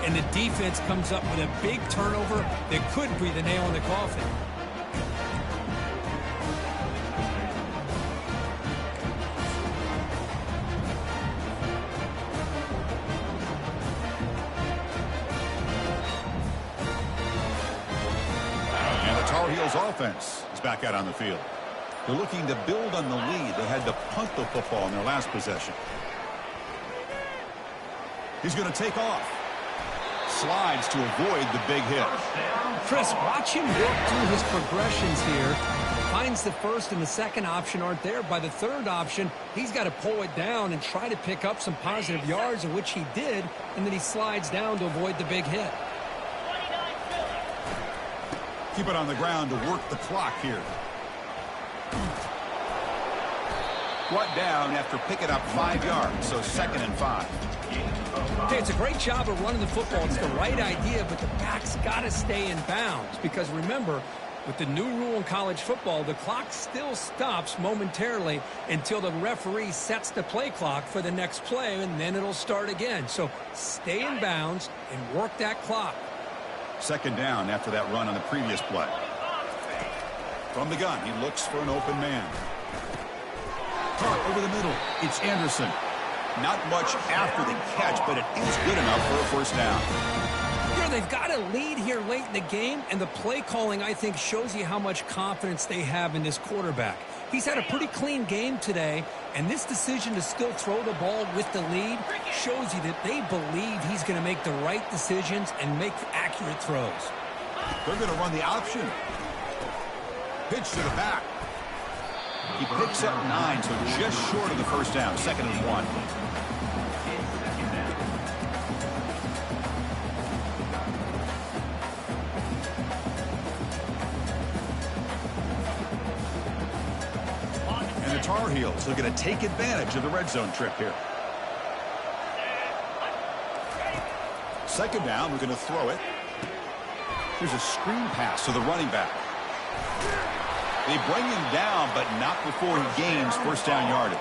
and the defense comes up with a big turnover that could be the nail in the coffin. And the Tar Heels offense is back out on the field. They're looking to build on the lead. They had to punt the football in their last possession. He's going to take off. Slides to avoid the big hit. Chris, watch him work through his progressions here. Finds the 1st and the 2nd option aren't there. By the 3rd option, he's got to pull it down and try to pick up some positive yards, of which he did, and then he slides down to avoid the big hit. Keep it on the ground to work the clock here. Brought down after picking up 5 yards, so 2nd and 5. Hey, it's a great job of running the football. It's the right idea, but the back's got to stay in bounds. Because remember, with the new rule in college football, the clock still stops momentarily until the referee sets the play clock for the next play, and then it'll start again. So stay in bounds and work that clock. 2nd down after that run on the previous play. From the gun, he looks for an open man. Caught over the middle. It's Anderson. Not much after the catch, but it is good enough for a 1st down. You know, they've got a lead here late in the game, and the play calling, I think, shows you how much confidence they have in this quarterback. He's had a pretty clean game today, and this decision to still throw the ball with the lead shows you that they believe he's going to make the right decisions and make accurate throws. They're going to run the option. Pitch to the back. He picks up 9, so just short of the first down. 2nd and 1. And the Tar Heels are going to take advantage of the red zone trip here. 2nd down, we're going to throw it. Here's a screen pass to the running back. They bring him down, but not before he gains first down yardage.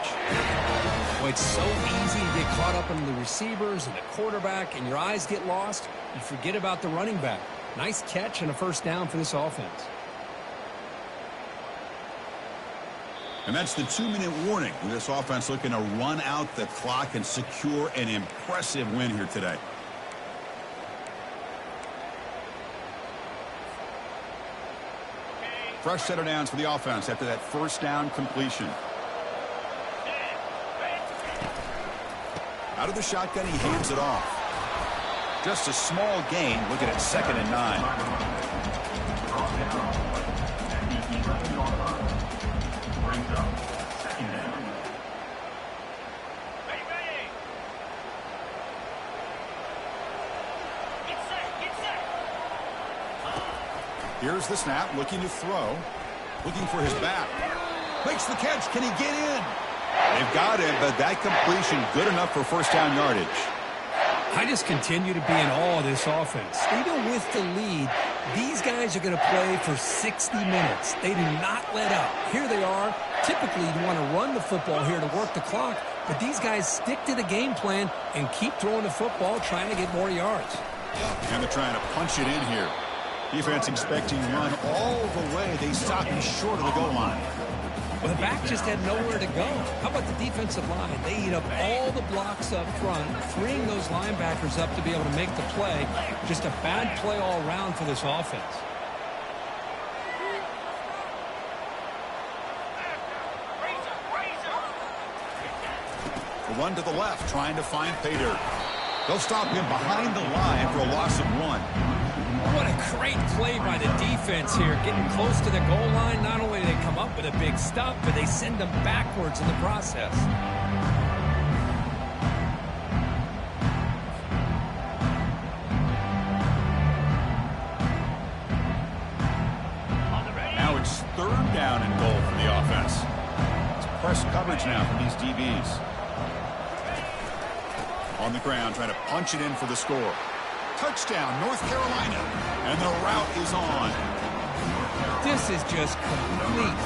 Well, it's so easy to get caught up in the receivers and the quarterback, and your eyes get lost. You forget about the running back. Nice catch and a first down for this offense. And that's the 2-minute warning. This offense looking to run out the clock and secure an impressive win here today. Fresh set of downs for the offense after that first down completion. Out of the shotgun, he hands it off. Just a small gain, looking at 2nd and 9. Here's the snap, looking to throw. Looking for his back. Makes the catch. Can he get in? They've got him, but that completion good enough for first down yardage. I just continue to be in awe of this offense. Even with the lead, these guys are going to play for 60 minutes. They do not let up. Here they are. Typically, you want to run the football here to work the clock, but these guys stick to the game plan and keep throwing the football, trying to get more yards. And they're trying to punch it in here. Defense expecting run all the way. They stop him short of the goal line. Well, the back just had nowhere to go. How about the defensive line? They eat up all the blocks up front, freeing those linebackers up to be able to make the play. Just a bad play all around for this offense. The run to the left, trying to find pay dirt. They'll stop him behind the line for a loss of 1. What a great play by the defense here. Getting close to the goal line, not only do they come up with a big stop, but they send them backwards in the process. Now it's 3rd down and goal for the offense. It's press coverage now from these DBs. On the ground, trying to punch it in for the score. Touchdown, North Carolina. And the route is on. This is just complete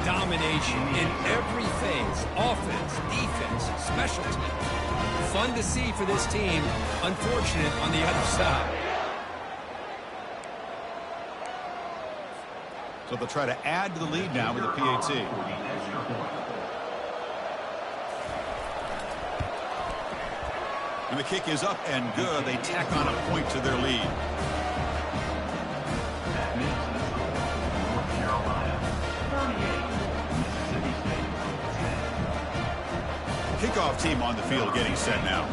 domination in every phase. Offense, defense, special teams. Fun to see for this team. Unfortunate on the other side. So they'll try to add to the lead now with a PAT. And the kick is up and good. They tack on a point to their lead. Kickoff team on the field getting set now.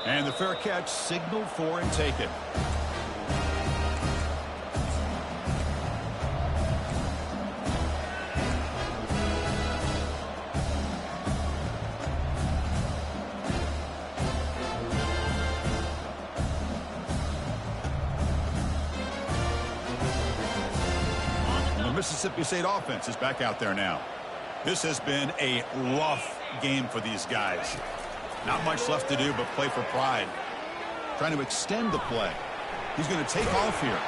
And the fair catch signaled for and taken. Mississippi State offense is back out there now. This has been a rough game for these guys. Not much left to do but play for pride. Trying to extend the play. He's going to take off here.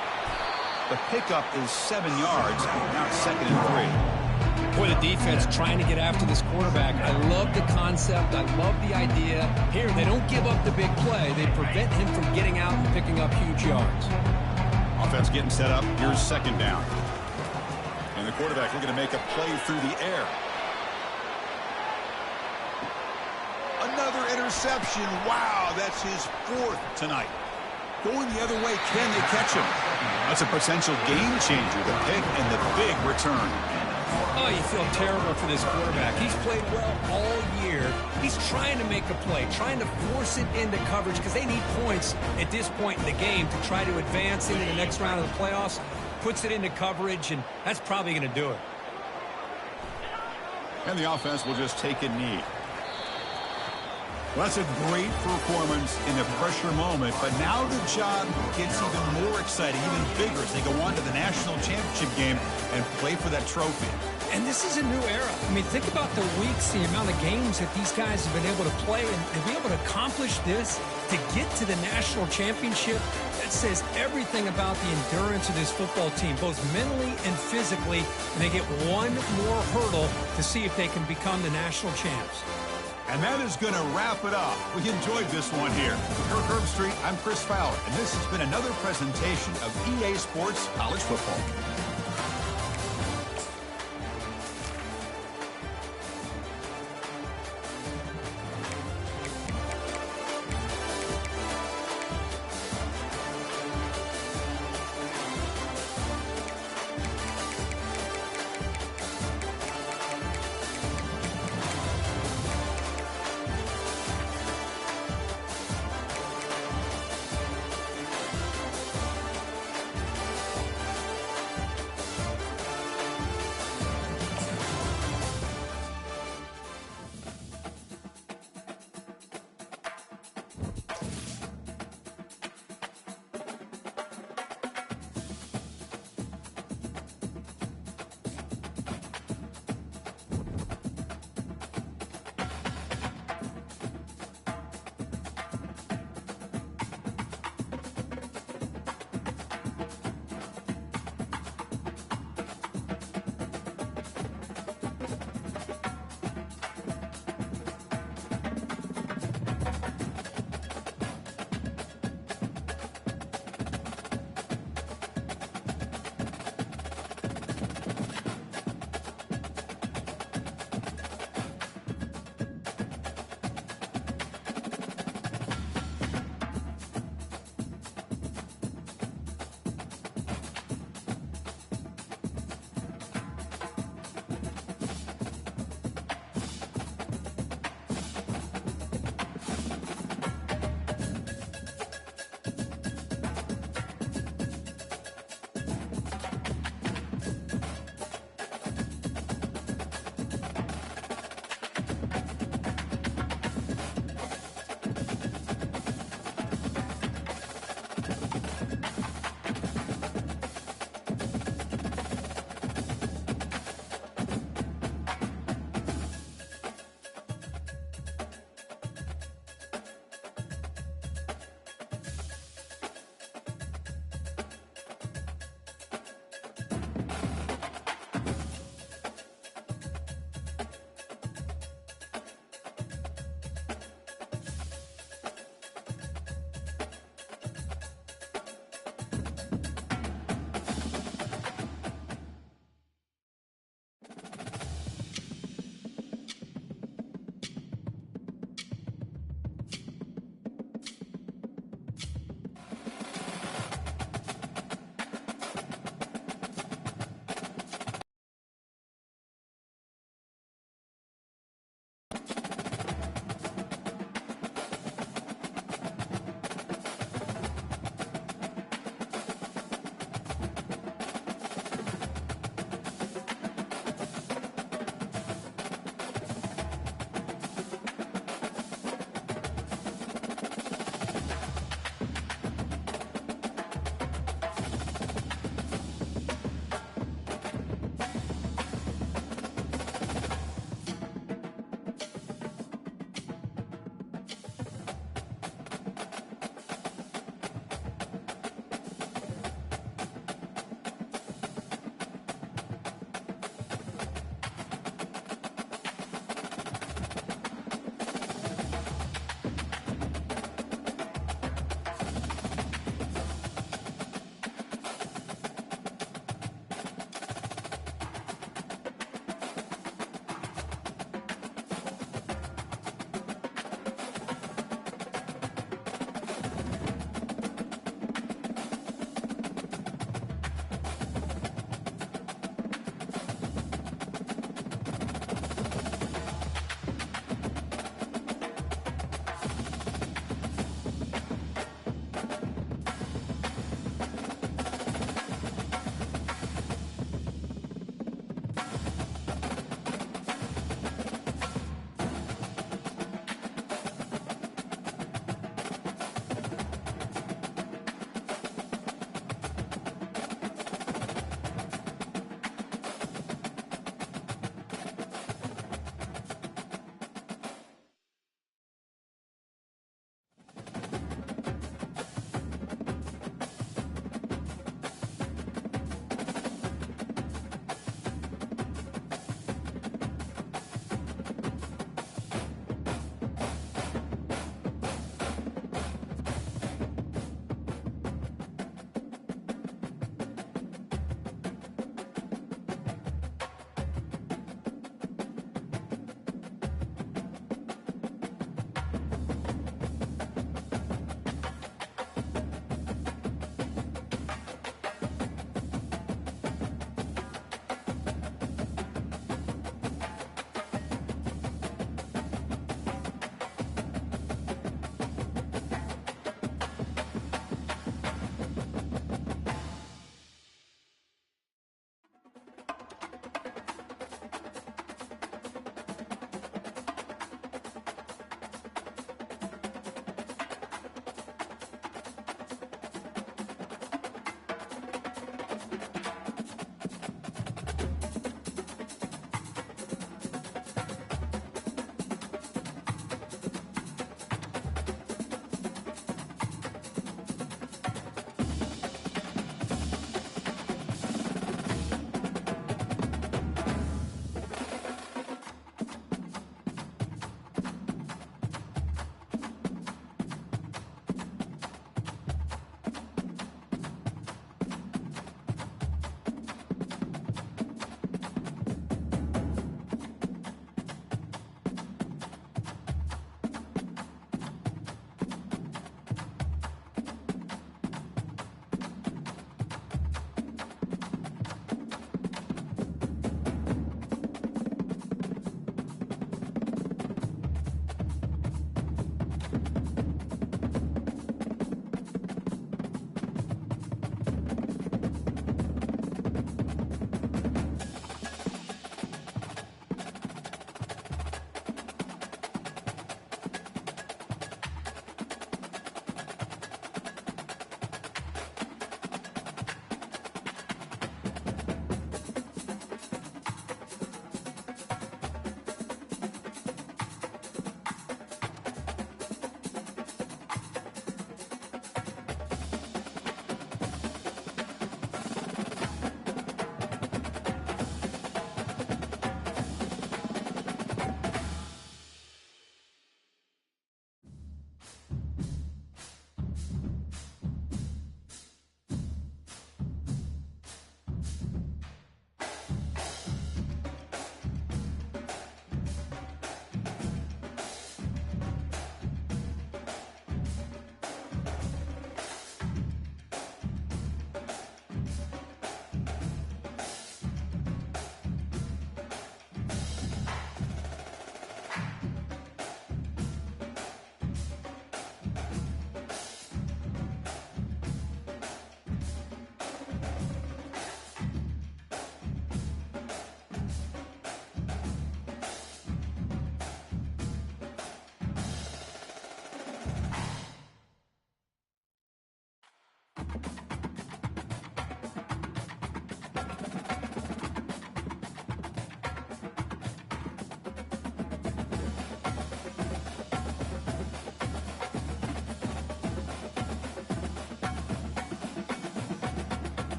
The pickup is 7 yards. Now it's 2nd and 3. Boy, the defense trying to get after this quarterback. I love the concept. I love the idea. Here, they don't give up the big play. They prevent him from getting out and picking up huge yards. Offense getting set up. Here's 2nd down. And the quarterback looking to make a play through the air. Another interception. Wow, that's his 4th tonight. Going the other way, can they catch him? That's a potential game changer, the pick and the big return. Oh, you feel terrible for this quarterback. He's played well all year. He's trying to make a play, trying to force it into coverage because they need points at this point in the game to try to advance into the next round of the playoffs. Puts it into coverage, and that's probably going to do it. And the offense will just take a knee. Well, that's a great performance in the pressure moment, but now the job gets even more exciting, even bigger as they go on to the national championship game and play for that trophy. And this is a new era. I mean, think about the weeks, the amount of games that these guys have been able to play, and to be able to accomplish this, to get to the national championship, that says everything about the endurance of this football team, both mentally and physically, and they get one more hurdle to see if they can become the national champs. And that is going to wrap it up. We enjoyed this one here. For Kirk Herbstreit, I'm Chris Fowler, and this has been another presentation of EA Sports College Football.